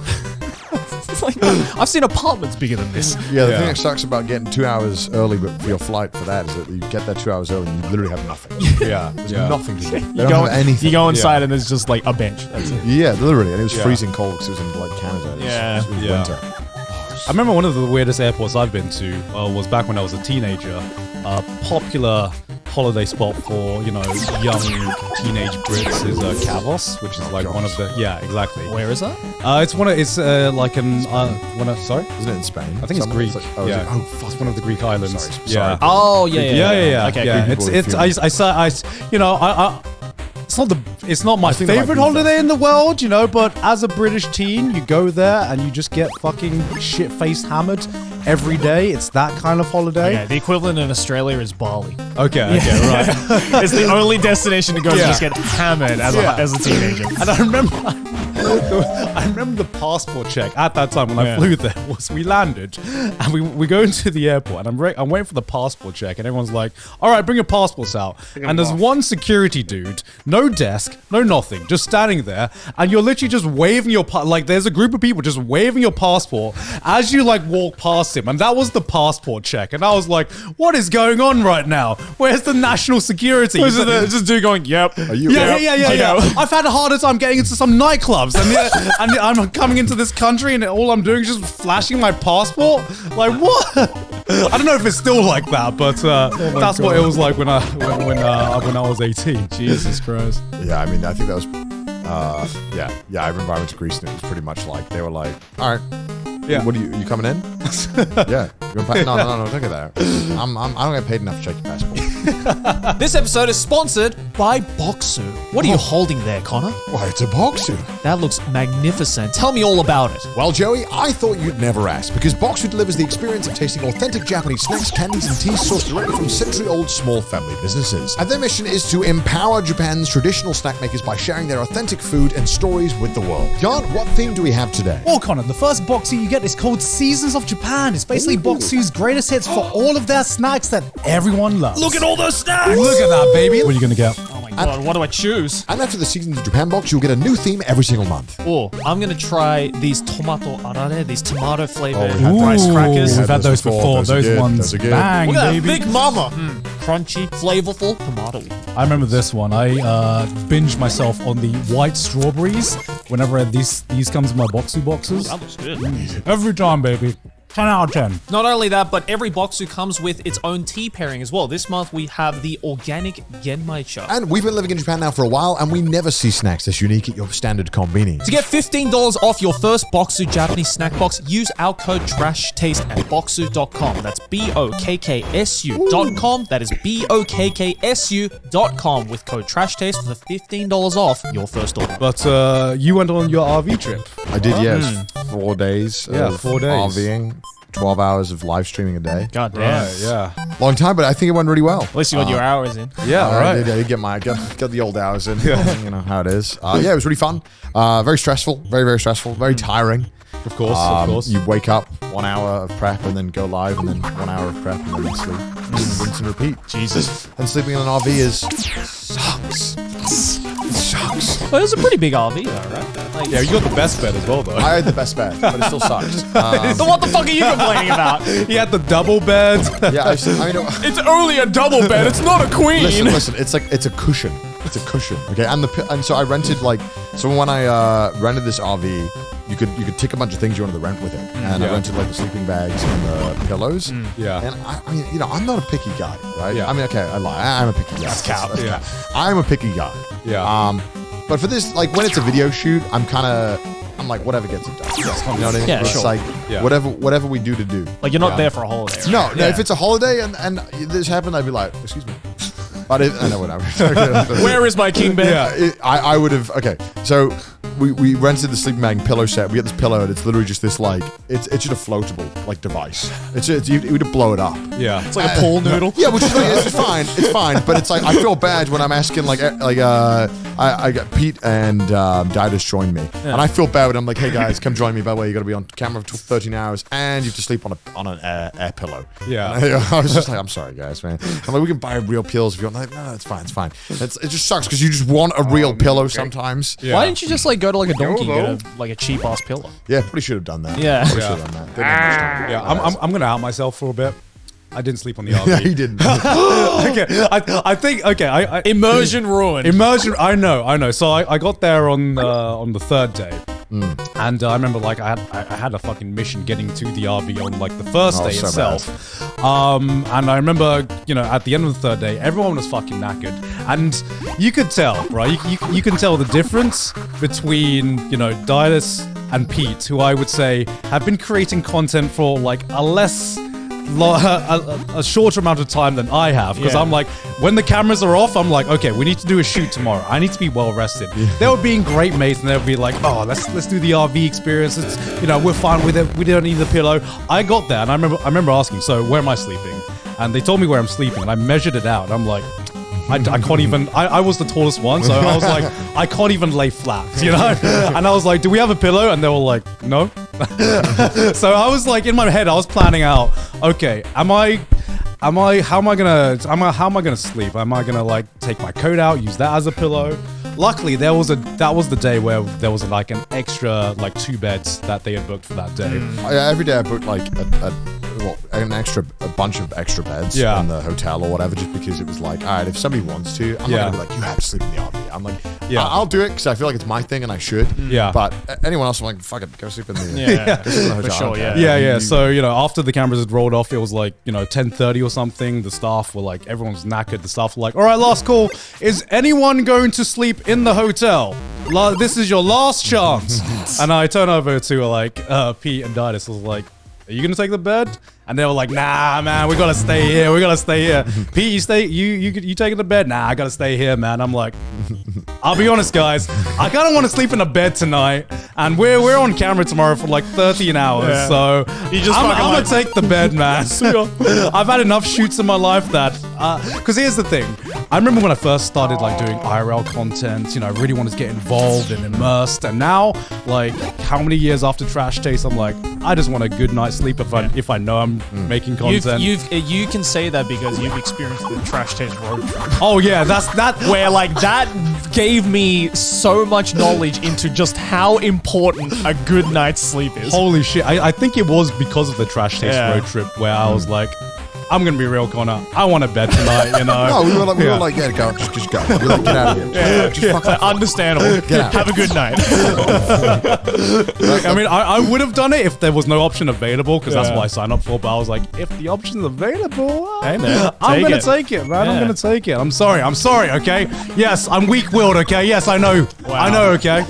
It's like, I've seen apartments bigger than this. Yeah, the thing that sucks about getting 2 hours early but for your flight for that is that you get there 2 hours early and you literally have nothing. There's nothing to do. They don't have anything. You go inside and there's just like a bench. That's it. Yeah, literally. And it was freezing cold because it was in like Canada. It was winter. I remember one of the weirdest airports I've been to was back when I was a teenager. A popular holiday spot for, you know, young teenage Brits is Kavos, which is like one of the exactly. Where is that? It's like an sorry, Isn't it in Spain? I think it's Greek. It's It's one of the Greek islands. Sorry. Yeah. Oh yeah. Okay. Yeah. Greek people It's not my think about favorite Ibiza. holiday in the world, you know, but as a British teen, you go there and you just get fucking shit-faced hammered every day. It's that kind of holiday. Yeah, the equivalent in Australia is Bali. Okay, right. It's the only destination to go to just get hammered as a teenager. And I remember the passport check at that time when I flew there was we landed and we go into the airport and I'm waiting for the passport check and everyone's like, all right, bring your passports out. And there's one security dude, no desk, no nothing, just standing there, and you're literally just waving your like there's a group of people just waving your passport as you like walk past him, and that was the passport check, and I was like, what is going on right now? Where's the national security? It's just dude going, yep. Are you? Yeah. I've had a harder time getting into some nightclubs, and I'm coming into this country, and all I'm doing is just flashing my passport. Like what? I don't know if it's still like that, but that's what it was like when I was 18. Jesus Christ. Yeah, I mean, I think that was, I remember I went to Greece and it was pretty much like, they were like, all right, what are you coming in? Yeah. No, don't get that. I don't get paid enough to check your passport. This episode is sponsored by Boxu. What are you holding there, Connor? Why, it's a Boxu. That looks magnificent. Tell me all about it. Well, Joey, I thought you'd never ask, because Boxu delivers the experience of tasting authentic Japanese snacks, candies, and teas sourced directly from century-old small family businesses. And their mission is to empower Japan's traditional snack makers by sharing their authentic food and stories with the world. Jan, what theme do we have today? Well, Connor, the first Boxu you get is called Seasons of Japan. It's basically Boxu's greatest hits for all of their snacks that everyone loves. Look at all those snacks! Look at that, baby. What are you going to get? Oh my god, what do I choose? And after the Seasons of Japan box, you'll get a new theme every single month. Oh, I'm gonna try these tomato arare, these tomato flavored we've had rice those. crackers. We've had those before. Those are Those good. ones Those are good. bang, Look at that, baby. Big Mama. Crunchy, flavorful, tomato. I remember this one. I binged myself on the white strawberries whenever these comes in my Boxu boxes. That looks good. Every time, baby. 10 out of 10. Not only that, but every Boxu comes with its own tea pairing as well. This month we have the organic genmaicha. And we've been living in Japan now for a while, and we never see snacks this unique at your standard convenience. To get $15 off your first Boxu Japanese snack box, use our code TRASHTASTE at boxu.com. That's BOKKSU.com. That is BOKKSU.com with code TRASHTASTE for $15 off your first order. But you went on your RV trip. I did, yes. 4 days. Yeah, of 4 days. RVing, 12 hours of live streaming a day. God damn. Yeah. Long time, but I think it went really well. At least you got your hours in. Yeah, I did get the old hours in. You know how it is. It was really fun. Very stressful. Very, very stressful. Very tiring. Of course. You wake up 1 hour of prep and then go live, and then 1 hour of prep and then sleep. Rinse and repeat. Jesus. And sleeping in an RV sucks. It sucks. Well, it was a pretty big RV though, right? Like, Yeah, you got the best bed as well, though. I had the best bed, but it still sucks. so what the fuck are you complaining about? He had the double bed. Yeah, I mean, It's only a double bed. It's not a queen. listen. It's a cushion. It's a cushion. Okay, and so I rented so when I rented this RV, you could tick a bunch of things you wanted to rent with it, and I rented like the sleeping bags and the pillows. Yeah. And I mean, I'm not a picky guy, right? Yeah. I mean, okay, I lie. I'm a picky guy. That's cap. Yeah. I'm a picky guy. Yeah. But for this, like when it's a video shoot, I'm like whatever gets it done. You know what I mean? Yeah, It's sure. like whatever we do to do. Like you're not there for a holiday. Right? No, if it's a holiday and this happened, I'd be like, excuse me. But I know whatever. Where is my king bed? I would have. Okay, so we rented the sleeping bag and pillow set. We get this pillow, and it's literally just this like it's just a floatable like device. You would blow it up. Yeah, it's like a pool noodle. Yeah, which is like, it's fine. It's fine, but it's like I feel bad when I'm asking I got Pete and Didas joined me, and I feel bad when I'm like, hey guys, come join me. By the way, you got to be on camera for 13 hours, and you have to sleep on an air pillow. Yeah, I was just like, I'm sorry guys, man. I'm like, we can buy real pillows if you want. I'm like, no, it's fine, it's fine. It just sucks because you just want a real pillow sometimes. Yeah. Why didn't you just like go to like a donkey and get a cheap ass pillow? Yeah, probably should have done that. Yeah, probably should have done that. Yeah, I'm gonna out myself for a bit. I didn't sleep on the RV. Yeah, he didn't. Okay, I think I immersion ruined. Immersion, I know. So I got there on the third day. And I remember like I had a fucking mission getting to the RV on like the first day itself. And I remember, at the end of the third day, everyone was fucking knackered. And you could tell, right? You can tell the difference between, Didas and Pete, who I would say have been creating content for like a shorter amount of time than I have, because I'm like, when the cameras are off, I'm like, okay, we need to do a shoot tomorrow. I need to be well rested. They were being great mates, and they would be like, oh, let's do the RV experience. It's, we're fine with it. We don't need the pillow. I got there, and I remember asking, so where am I sleeping? And they told me where I'm sleeping, and I measured it out, and I'm like, I can't even. I was the tallest one, so I was like, I can't even lay flat, And I was like, do we have a pillow? And they were like, no. So I was like, in my head, I was planning out, okay, how am I gonna sleep? Am I gonna like take my coat out, use that as a pillow? Luckily, that was the day where there was like an extra like 2 beds that they had booked for that day. Every day I booked like a bunch of extra beds in the hotel or whatever, just because it was like, all right, if somebody wants to, I'm not gonna be like, you have to sleep in the RV. I'm like, I'll do it because I feel like it's my thing and I should. Yeah. But anyone else, I'm like, fuck it, go sleep in the go sleep in the hotel. For sure, yeah. So after the cameras had rolled off, it was like 10:30 or something. The staff were like, everyone's knackered. The staff were like, all right, last call. Is anyone going to sleep in the hotel? This is your last chance. And I turn over to like Pete and Didas. I was like, are you gonna take the bed? And they were like, nah, man, we gotta stay here. Pete, you taking the bed? Nah, I gotta stay here, man. I'm like, I'll be honest, guys, I kinda wanna sleep in a bed tonight, and we're on camera tomorrow for like 13 hours, so I'm gonna take the bed, man. I've had enough shoots in my life that, cause here's the thing, I remember when I first started like doing IRL content, I really wanted to get involved and immersed, and now, like, how many years after Trash Taste, I'm like, I just want a good night's sleep if I know I'm making content. You can say that because you've experienced the Trash Taste road trip. Oh yeah, that where like that gave me so much knowledge into just how important a good night's sleep is. Holy shit! I think it was because of the Trash Taste road trip where I was like, I'm gonna be real, Connor. I want a bed tonight, No, we were like, yeah, go, just go. We were like, get out of here. Just understandable. Get out. Have a good night. I mean, I would have done it if there was no option available, because that's what I signed up for. But I was like, if the option's available, hey man, I'm gonna take it, man. I'm gonna take it. I'm sorry. Okay. Yes, I'm weak-willed. Okay. Yes, I know. Wow. I know. Okay.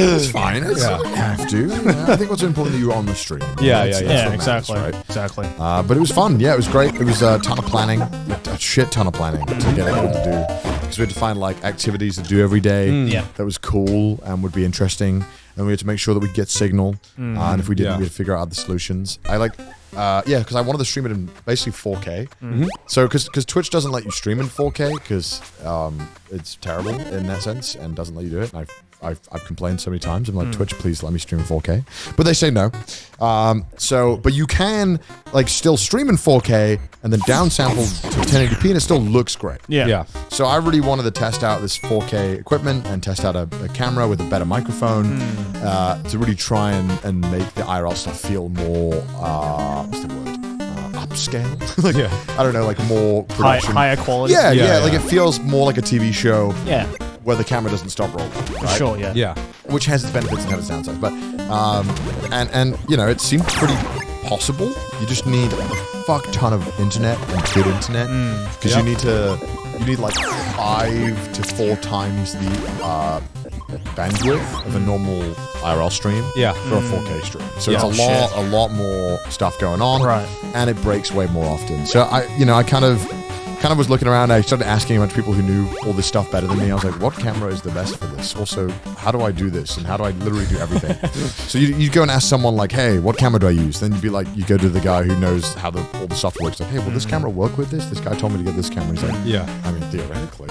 It's fine. You have to. I think what's important that you were on the stream. Yeah, exactly. Matters, right? Exactly. But it was fun. Yeah, it was great. It was a ton of planning, a shit ton of planning to get everyone to do. Because we had to find like activities to do every day that was cool and would be interesting. And we had to make sure that we'd get signal. And if we didn't, we had to figure out other solutions. Because I wanted to stream it in basically 4K. So, because Twitch doesn't let you stream in 4K because it's terrible in that sense and doesn't let you do it. And I've complained so many times. I'm like, Twitch, please let me stream in 4K. But they say no. But you can like still stream in 4K and then downsample to 1080p and it still looks great. Yeah. So I really wanted to test out this 4K equipment and test out a camera with a better microphone to really try and make the IRL stuff feel more, what's the word? Upscale? Like, I don't know, like more production. Higher quality? Yeah, like it feels more like a TV show. Yeah. Where the camera doesn't stop rolling. Right? Sure, yeah. Which has its benefits and has its downsides. But, it seemed pretty possible. You just need a fuck ton of internet and good internet. Because you need like 5 to 4 times the bandwidth of a normal IRL stream for a 4K stream. So it's a lot more stuff going on. Right. And it breaks way more often. So I kind of kind of was looking around. I started asking a bunch of people who knew all this stuff better than me. I was like, what camera is the best for this? Also, how do I do this? And how do I literally do everything? So you go and ask someone like, hey, what camera do I use? Then you'd be like, you go to the guy who knows how all the software works. Like, hey, will this camera work with this? This guy told me to get this camera. He's like, yeah. I mean, theoretically.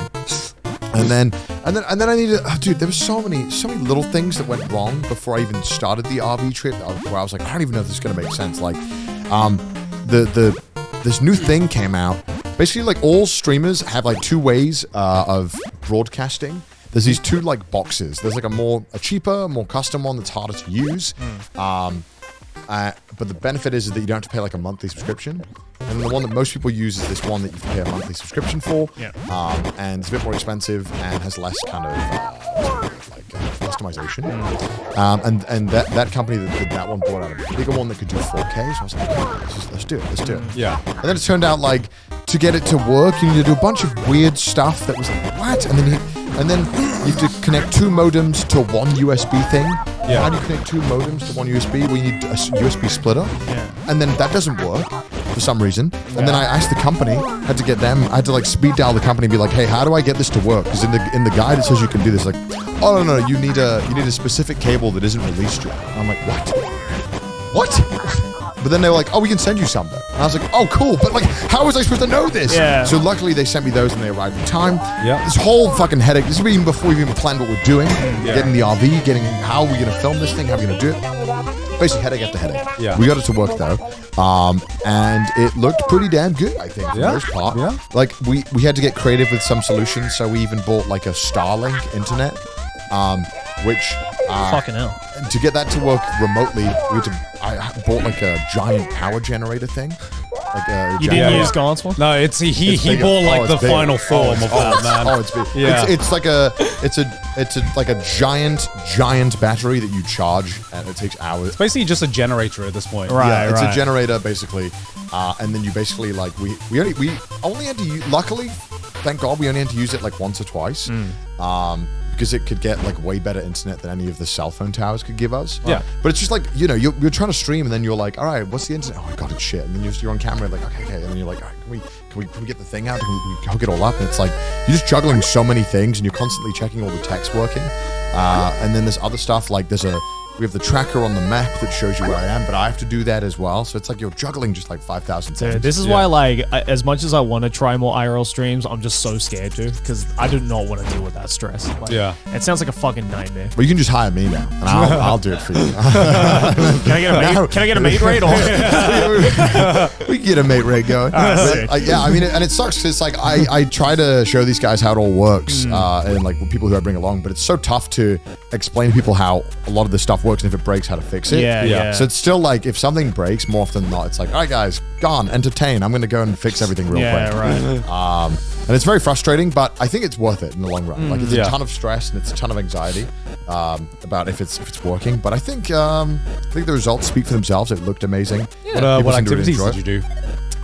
And then I needed, dude, there were so many little things that went wrong before I even started the RV trip where I was like, I don't even know if this is going to make sense. Like, this new thing came out. Basically, like, all streamers have like 2 ways of broadcasting. There's these 2 like boxes. There's like a cheaper, more custom one that's harder to use. But the benefit is that you don't have to pay like a monthly subscription. And the one that most people use is this one that you can pay a monthly subscription for. Yeah. And it's a bit more expensive and has less kind of customization. And that company that did that one brought out a bigger one that could do 4K. So I was like, oh, let's do it. Yeah. And then it turned out like to get it to work, you need to do a bunch of weird stuff that was like, what? And then you have to connect 2 modems to one USB thing. Yeah. How do you connect 2 modems to one USB? We need a USB splitter. Yeah. And then that doesn't work for some reason. And then I asked the company, I had to like speed dial the company and be like, hey, how do I get this to work? Because in the guide it says you can do this. Like, oh no, you need a specific cable that isn't released yet. And I'm like, what? But then they were like, oh, we can send you something. And I was like, oh, cool. But like, how was I supposed to know this? Yeah. So luckily they sent me those and they arrived in time. Yeah. This whole fucking headache. This is even before we even planned what we're doing. Yeah. Getting the RV, getting how are we going to film this thing, how are we going to do it. Basically headache after headache. Yeah. We got it to work though. And it looked pretty damn good, I think, for the most part. Yeah. Like we had to get creative with some solutions. So we even bought like a Starlink internet, which Fucking hell. to get that to work remotely, I bought like a giant power generator thing. Like a You giant- didn't use God's one? No, he bigger. bought like Oh, the it's bigger. final form of that, man. Oh, it's big. Yeah. It's like a giant battery that you charge, and it takes hours. Basically just a generator at this point. Right. Yeah, it's a generator basically, and then you basically like we only had to use. Luckily, thank God, we only had to use it like once or twice. Because it could get like way better internet than any of the cell phone towers could give us. Yeah. But it's just like, you know, you're trying to stream and then you're like, all right, what's the internet? Oh my God, it's shit. And then you're on camera like, okay. And then you're like, all right, can we get the thing out? Can we hook it all up? And it's like, you're just juggling so many things and you're constantly checking all the text working. And then there's other stuff like we have the tracker on the map that shows you where I am, but I have to do that as well. So it's like you're juggling just like 5,000 things. Dude, this is why, like, as much as I want to try more IRL streams, I'm just so scared to, because I do not want to deal with that stress. Like, Yeah. It sounds like a fucking nightmare. Well, you can just hire me now, and I'll do it for you. Can I get a mate rate? Or We can get a mate rate going. sick. Yeah, I mean, and it sucks because like I try to show these guys how it all works, and like with people who I bring along, but it's so tough to explain to people how a lot of this stuff works and if it breaks, how to fix it. Yeah. So it's still like if something breaks, more often than not, it's like, all right, guys, gone, entertain. I'm going to go and fix everything real quick. right. And it's very frustrating, but I think it's worth it in the long run. Like it's Yeah. a ton of stress and it's a ton of anxiety about if it's working. But I think the results speak for themselves. It looked amazing. What People seem to really activities enjoy did it. you do?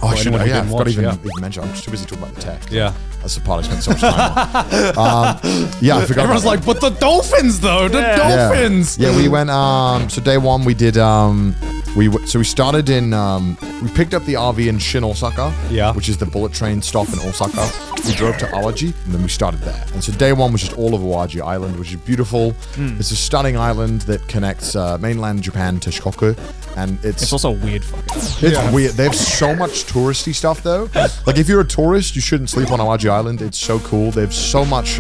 Oh, I For should anyone have. who Yeah, I didn't forgot to watch, even mention. I'm just too busy talking about the tech. Yeah. That's the part I spent so much time on. Yeah, I forgot. Everyone's about like, but the dolphins though, the that. dolphins. Yeah, we went. So day one we did. We started in. We picked up the RV in Shin, Osaka. Yeah. Which is the bullet train stop in Osaka. We drove to Awaji and then we started there. And so day one was just all of Awaji Island, which is beautiful. It's a stunning island that connects mainland Japan to Shikoku, and It's also weird fucking. it's weird. They have so much touristy stuff though. Like if you're a tourist, you shouldn't sleep on Awaji Island. It's so cool. They have so much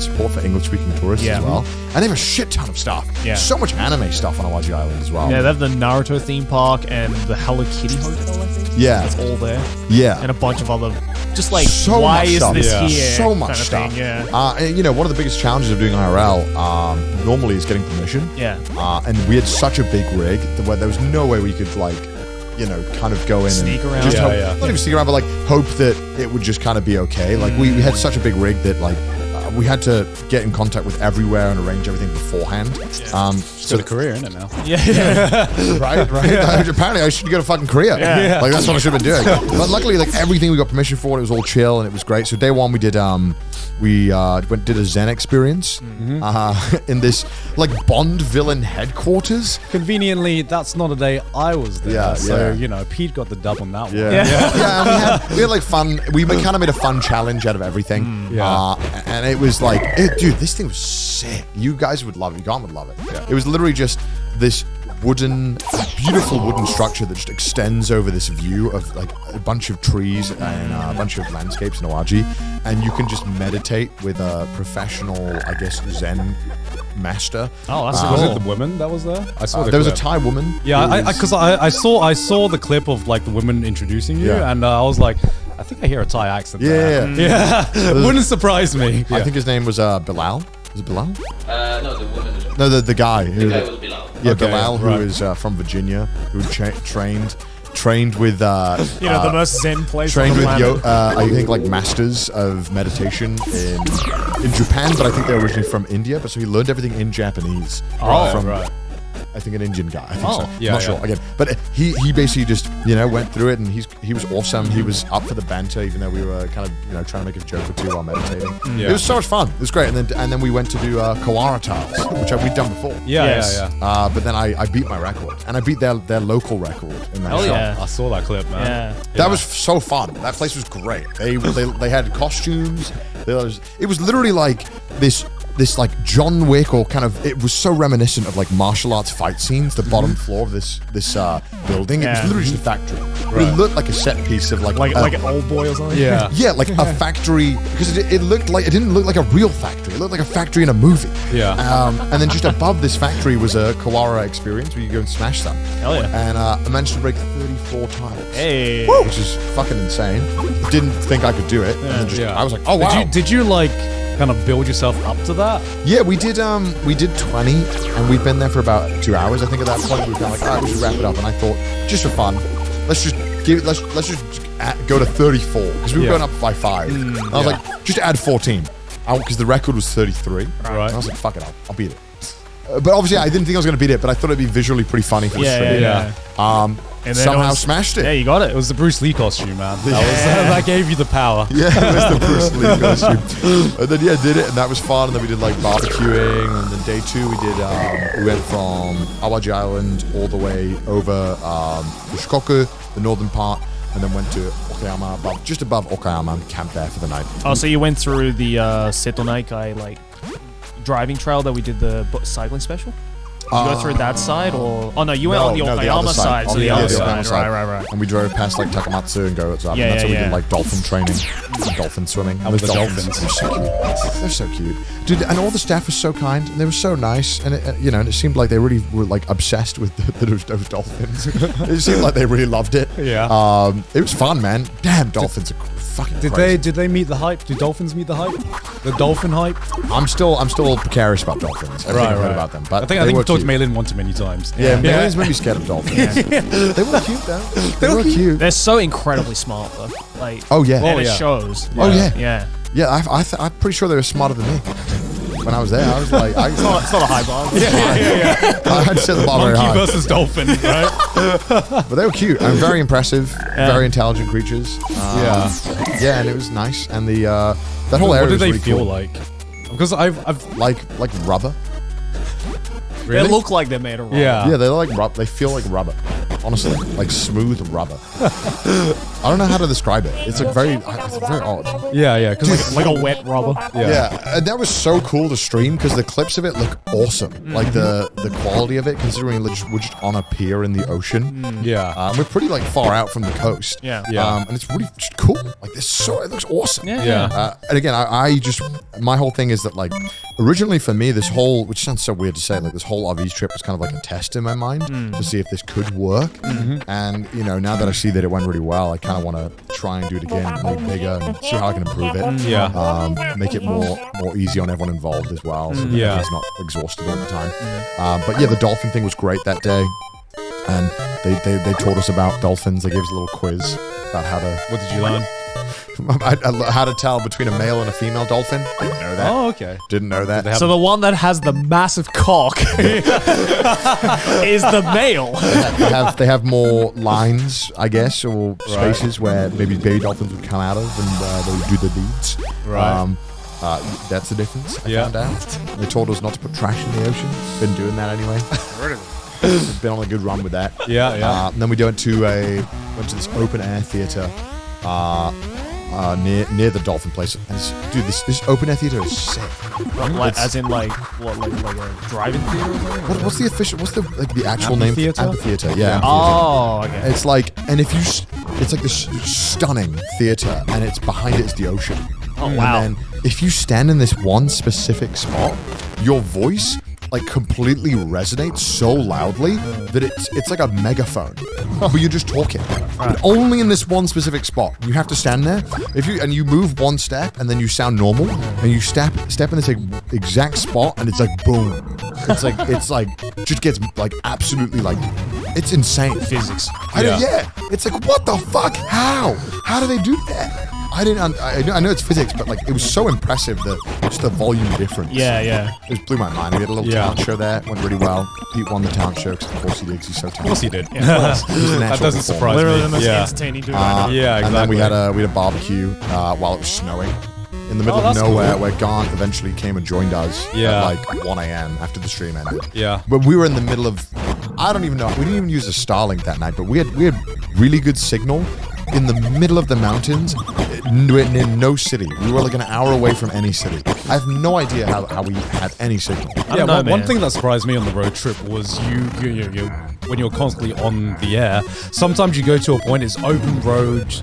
support for English-speaking tourists as well, and they have a shit ton of stuff. Yeah. So much anime stuff on Awaji Island as well. Yeah, they have the Naruto theme park and the Hello Kitty hotel, I think. Yeah. It's all there. Yeah. And a bunch of other, just like, So why much is stuff. this Yeah. here? So much kind of stuff. Thing, yeah. And, you know, one of the biggest challenges of doing IRL normally is getting permission. Yeah. And we had such a big rig that where there was no way we could like, you know, kind of go in Sneak and around. just Yeah, hope, yeah. not even sneak around, but like hope that it would just kind of be okay. Like we had such a big rig that like we had to get in contact with everywhere and arrange everything beforehand. It's got a career in it now. right. Apparently, I should go to fucking Korea. Yeah. Like that's what I should have been doing. But luckily, like everything we got permission for, it was all chill and it was great. So day one, we did did a Zen experience in this like Bond villain headquarters. Conveniently, that's not a day I was there. Yeah, so, yeah. you know, Pete got the dub on that one. Yeah, and we had like fun. We kind of made a fun challenge out of everything. And it was like, dude, this thing was sick. You guys would love it. You guys would love it. Yeah. It was literally just this beautiful wooden structure that just extends over this view of like a bunch of trees and a bunch of landscapes in Oaji, and you can just meditate with a professional, I guess, Zen master. Oh, that's Was cool. it the woman that was there? I saw the there was a clip. Thai woman. Yeah, because I saw the clip of like the women introducing you, Yeah. and I was like, I think I hear a Thai accent. Yeah. Yeah. Wouldn't surprise me. I think his name was Bilal. Was it Bilal? No, the woman. No, the guy. The guy was Bilal. Yeah, Okay, Bilal, who right. is from Virginia, who trained with the most zen place trained on the with planet. I think like masters of meditation in Japan, but I think they're originally from India. But so he learned everything in Japanese from right. I think an Indian guy. I think so. Yeah, I'm not sure again, but he basically just went through it, and he was awesome. He was up for the banter, even though we were kind of trying to make a joke or two while meditating. Yeah. It was so much fun. It was great, and then we went to do Kawara tiles, which we'd done before. Yeah. But then I beat my record, and I beat their local record in that Hell shop. yeah. I saw that clip, man. Yeah. That was so fun. That place was great. They had costumes. It was literally like this like John Wick, or kind of, it was so reminiscent of like martial arts fight scenes. The bottom floor of this building, it was Yeah. literally just a factory. But it looked like a set piece of like an old boy or something. Yeah. yeah, like a factory, because it didn't look like a real factory. It looked like a factory in a movie. Yeah. And then just above this factory was a Kawara experience where you go and smash them. Hell yeah. And I managed to break 34 tiles. Hey. Which is fucking insane. Didn't think I could do it. And then just, I was like, oh wow. Did you like kind of build yourself up to that? Yeah, we did 20, and we'd been there for about 2 hours. I think at that point we were kind of like, all right, we should wrap it up. And I thought, just for fun, let's just go to 34, because we were going up by 5. And I was like, just add 14, because the record was 33. Right. And I was like, fuck it, I'll beat it. But obviously, I didn't think I was going to beat it, but I thought it'd be visually pretty funny for the stream. Yeah. And then Somehow it was- smashed it. Yeah, you got It it. was the Bruce Lee costume, man. That gave you the power. Yeah, it was the Bruce Lee costume. And then did it, and that was fun. And then we did like barbecuing, and then day 2 we did. We went from Awaji Island all the way over to Shikoku, the northern part, and then went to Okayama, just above Okayama, and camped there for the night. Oh, so you went through the Setonaikai like driving trail that we did the cycling special? Did you go through that side, or no? You went on the Okayama other side, so the other side. Okayama Right. And we drove past like Takamatsu and go up. Yeah, and that's where we yeah. did like dolphin training, and dolphin swimming. How was the dolphins? They're so cute. They're so cute, dude. And all the staff was so kind, and they were so nice, and and it seemed like they really were like obsessed with those dolphins. It seemed like they really loved it. Yeah. It was fun, man. Damn, dolphins are fucking crazy. Did they meet the hype? Do dolphins meet the hype? The dolphin hype? I'm still precarious about dolphins. Everything I've heard about them, but I think they we were talked to cute. Maylin one too many times. Yeah, Mary's made me scared of dolphins. They were cute though. They were cute. They're so incredibly smart, though. Like, Oh yeah. and Oh, it yeah. shows. Oh, yeah. Yeah. Yeah, I'm pretty sure they were smarter than me. When I was there, I was like, It's not a high bar. I had to set the bar very Monkey high. versus dolphin, right? But they were cute and very impressive, very intelligent creatures. Yeah, and it was nice. And the that whole area What did was they really feel cool. like? Because I've Like rubber. They look like they're made of rubber. Yeah, they like rubber. They feel like rubber. Honestly, like smooth rubber. I don't know how to describe it. It's like very odd. Yeah, because Like a wet rubber. Yeah, and that was so cool to stream because the clips of it look awesome. Like the quality of it, considering we're just on a pier in the ocean. yeah. We're pretty like far out from the coast. Yeah. And it's really just cool. Like it looks awesome. Yeah. And again, I just, my whole thing is that like, originally for me, this whole, which sounds so weird to say, like this whole RVs trip was kind of like a test in my mind to see if this could work. And now that I see that it went really well, I kind of want to try and do it again, make it bigger, and see how I can improve it. Yeah. Make it more easy on everyone involved as well. So Yeah. it's not exhausted all the time. But yeah, the dolphin thing was great that day. and they taught us about dolphins. They gave us a little quiz about how to. What did you learn? How to tell between a male and a female dolphin. Didn't know that. Oh, okay. Didn't know that. So the one that has the massive cock is the male. They have more lines, I guess, or spaces where maybe baby dolphins would come out of, and they would do the deeds. Right. That's the difference. I Yeah. found out. They told us not to put trash in the ocean. Been doing that anyway. We've been on a good run with that. Yeah. And then we went to this open air theater near the dolphin place. And this open air theater is sick. As in like a drive-in theater or something? What's the official? What's the actual name? Amphitheater? Amphitheater. Yeah. Oh, okay. It's like, and if you, it's like this stunning theater, and it's behind it is the ocean. Oh, wow. And then if you stand in this one specific spot, your voice like completely resonates so loudly that it's like a megaphone, but you're just talking. But only in this one specific spot. You have to stand there. If you move one step and then you sound normal, and you step in this exact spot, and it's like boom. It's like just gets like absolutely like it's insane. Physics. Yeah. It's like what the fuck? How do they do that? I know it's physics, but like it was so impressive just the volume difference. Yeah. It just blew my mind. We had a little talent show there. Went really well. Pete won the talent show because of course he did. 'Cause he's so talented. Of course he did. That doesn't surprise Literally me. the most Yeah. entertaining dude I know. Yeah, And then exactly. we had a barbecue while it was snowing in the middle of that's nowhere, cool. where Garnt eventually came and joined us Yeah. at like 1 a.m. after the stream ended. Yeah. But we were in the middle of, I don't even know, we didn't even use a Starlink that night, but we had really good signal in the middle of the mountains in no city. We were like an hour away from any city. I have no idea how we had any signal. Yeah, know, one man. thing that surprised me on the road trip was you when you're constantly on the air, sometimes you go to a point, it's open road,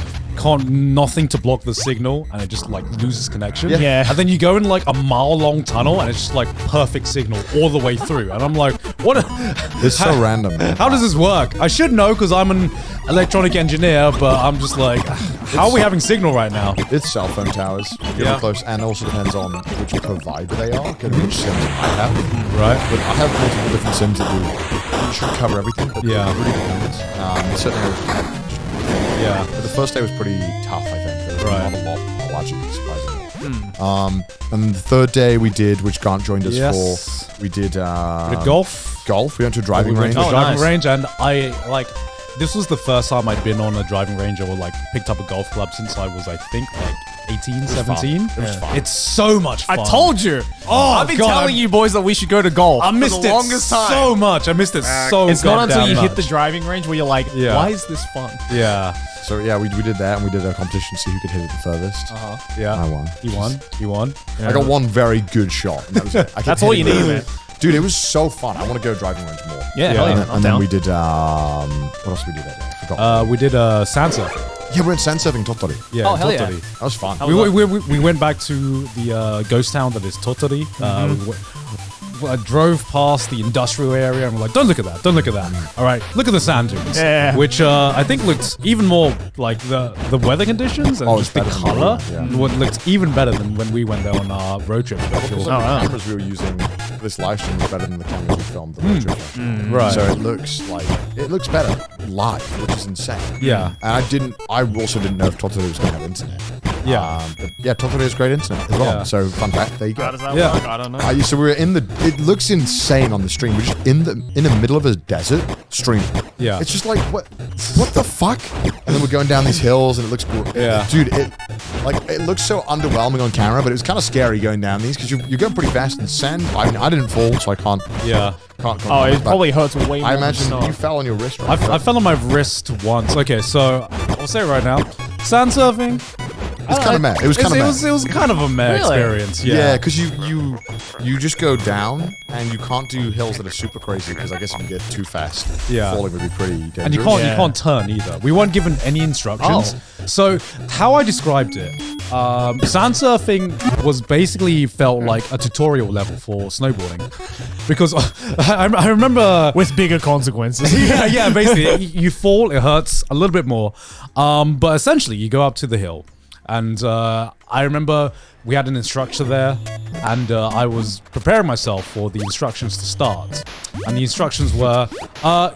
nothing to block the signal, and it just like loses connection. Yeah. And then you go in like a mile-long tunnel, and it's just like perfect signal all the way through. And I'm like, what? It's so random. How does this work? I should know because I'm an electronic engineer, but I'm just like, how are we having signal right now? It's cell phone towers. You're Yeah. close, and also depends on which provider they are, and which sims I have. Right. But I have multiple different sims that should cover everything. But Yeah. it really depends. Certainly, Yeah. but the first day was pretty tough. I think there was Right. not a lot watching, surprisingly. And the third day we did, which Grant joined us Yes. for, we did Golf. golf. We went to a driving We went range. to a Oh, driving nice. range, and I like. This was the first time I'd been on a driving range or like picked up a golf club since I was, I think, like 18, 17. It was fun. It's so much fun. I told you. Oh, I've been God, telling you boys that we should go to golf. I missed for the it longest time. so much. I missed it so It's not until you goddamn hit the much. driving range where you're like, Yeah. why is this fun? Yeah. So yeah, we did that, and we did a competition to see who could hit it the furthest. Yeah. I won. You won. I got one very good shot. And that was it. I kept That's all you hitting need, it. man. Dude, it was so fun. I want to go driving range more. Yeah, hell yeah. And I'm then down. we did what else did we do that day? I forgot. We did sand surfing. Yeah, we went sand surfing Totori. Yeah. Oh, hell yeah. Totori. That was fun. We went back to the ghost town that is Totori. I drove past the industrial area and we're like, don't look at that, don't look at that. All right, look at the sand dunes. Yeah. Which I think looked even more like the weather conditions and Oh, just it's the better than color. we were, What looked even better than when we went there on our road trip. Also, Oh, the wow. cameras we were using for this live stream was better than the cameras we filmed the road trip on. Right. So it looks better live, which is insane. Yeah. And I also didn't know if Totori was going to have internet. Yeah. But yeah, Totori has great internet as well. Yeah. So fun fact, there you go. How does that Yeah. work? I don't know. So we were it looks insane on the stream. We're just in the middle of a desert streaming. Yeah. It's just like what the fuck? And then we're going down these hills and it looks Yeah. dude, it looks so underwhelming on camera, but it was kind of scary going down these because you're going pretty fast in sand. I mean, I didn't fall, so I can't Yeah. comment, Oh, it but probably hurts way more. I imagine than you fell on your wrist, right? I fell on my wrist once. Okay, so I'll say it right now. Sand surfing. It's kind of meh. It was kind of meh. It was kind of a meh Really? experience. Yeah, because you just go down and you can't do hills that are super crazy because I guess if you get too fast, Yeah. falling would be pretty dangerous. And you can't Yeah. turn either. We weren't given any instructions. So how I described it, sand surfing was basically felt like a tutorial level for snowboarding, because I remember with bigger consequences. yeah, basically you fall, it hurts a little bit more, but essentially you go up to the hill. And I remember we had an instructor there and I was preparing myself for the instructions to start. And the instructions were,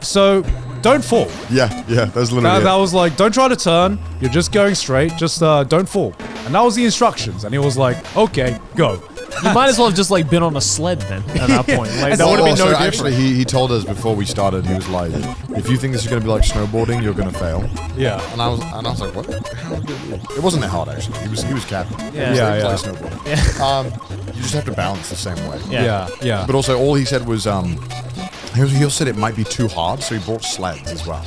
so don't fall. Yeah, that's literally That it. was like, don't try to turn. You're just going straight. Just don't fall. And that was the instructions. And he was like, okay, go. You might as well have just like been on a sled then at that point. Like that would have been no different. Actually, he told us before we started, he was like, if you think this is going to be like snowboarding, you're going to fail. Yeah. And I was like, what? It wasn't that hard, actually. He was captain. Yeah. He was Yeah, like snowboarding. You just have to balance the same way. Yeah. But also, all he said was, he said it might be too hard, so he brought sleds as well,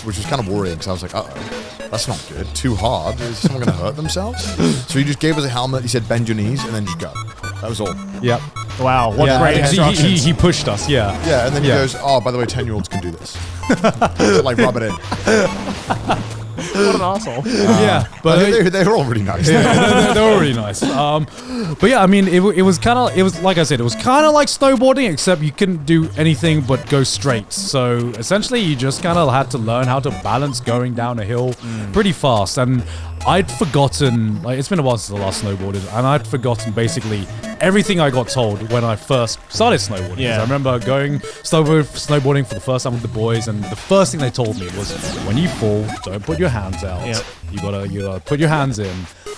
which was kind of worrying because I was like, uh-oh, that's not good. Too hard? Is someone going to hurt themselves? So he just gave us a helmet. He said, bend your knees and then just go. That was all. Yep. Wow, what great instructions. He pushed us, yeah. Yeah, and then he goes, oh, by the way, 10-year-olds can do this. So, like, rub it in. What an asshole. Yeah, but they were all really nice. Yeah, they were really nice. But yeah, I mean, it was kind of, it was like I said, it was kind of like snowboarding, except you couldn't do anything but go straight. So essentially, you just kind of had to learn how to balance going down a hill pretty fast. And I'd forgotten, like, it's been a while since I last snowboarded, and I'd forgotten basically everything I got told when I first started snowboarding. Yeah. I remember going snowboarding for the first time with the boys, and the first thing they told me was, when you fall, don't put your hands out. Yep. You gotta put your hands in.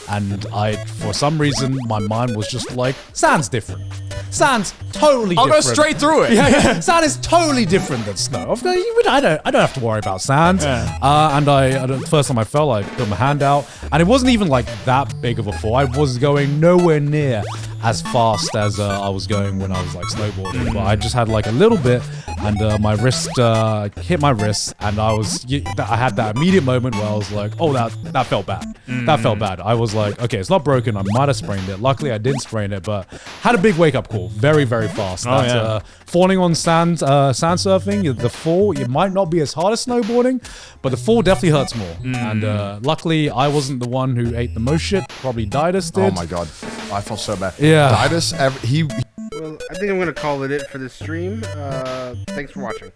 And for some reason, my mind was just like, sand's different. Sand's totally I'll different. go straight through it. Yeah. Sand is totally different than snow. I don't have to worry about sand. Yeah. And the first time I fell, I put my hand out, and it wasn't even like that big of a fall. I was going nowhere near as fast as I was going when I was like snowboarding, but I just had like a little bit, and my wrist hit my wrist, and I had that immediate moment where I was like, oh, that felt bad. That felt bad. I was like, okay, it's not broken. I might have sprained it. Luckily, I didn't sprain it, but had a big wake up call very, very fast. Oh, yeah. Falling on sand surfing, the fall, it might not be as hard as snowboarding, but the fall definitely hurts more. And luckily, I wasn't the one who ate the most shit. Probably Didus did. Oh my god, I felt so bad. Yeah. Didus, Well, I think I'm going to call it for this stream. Thanks for watching.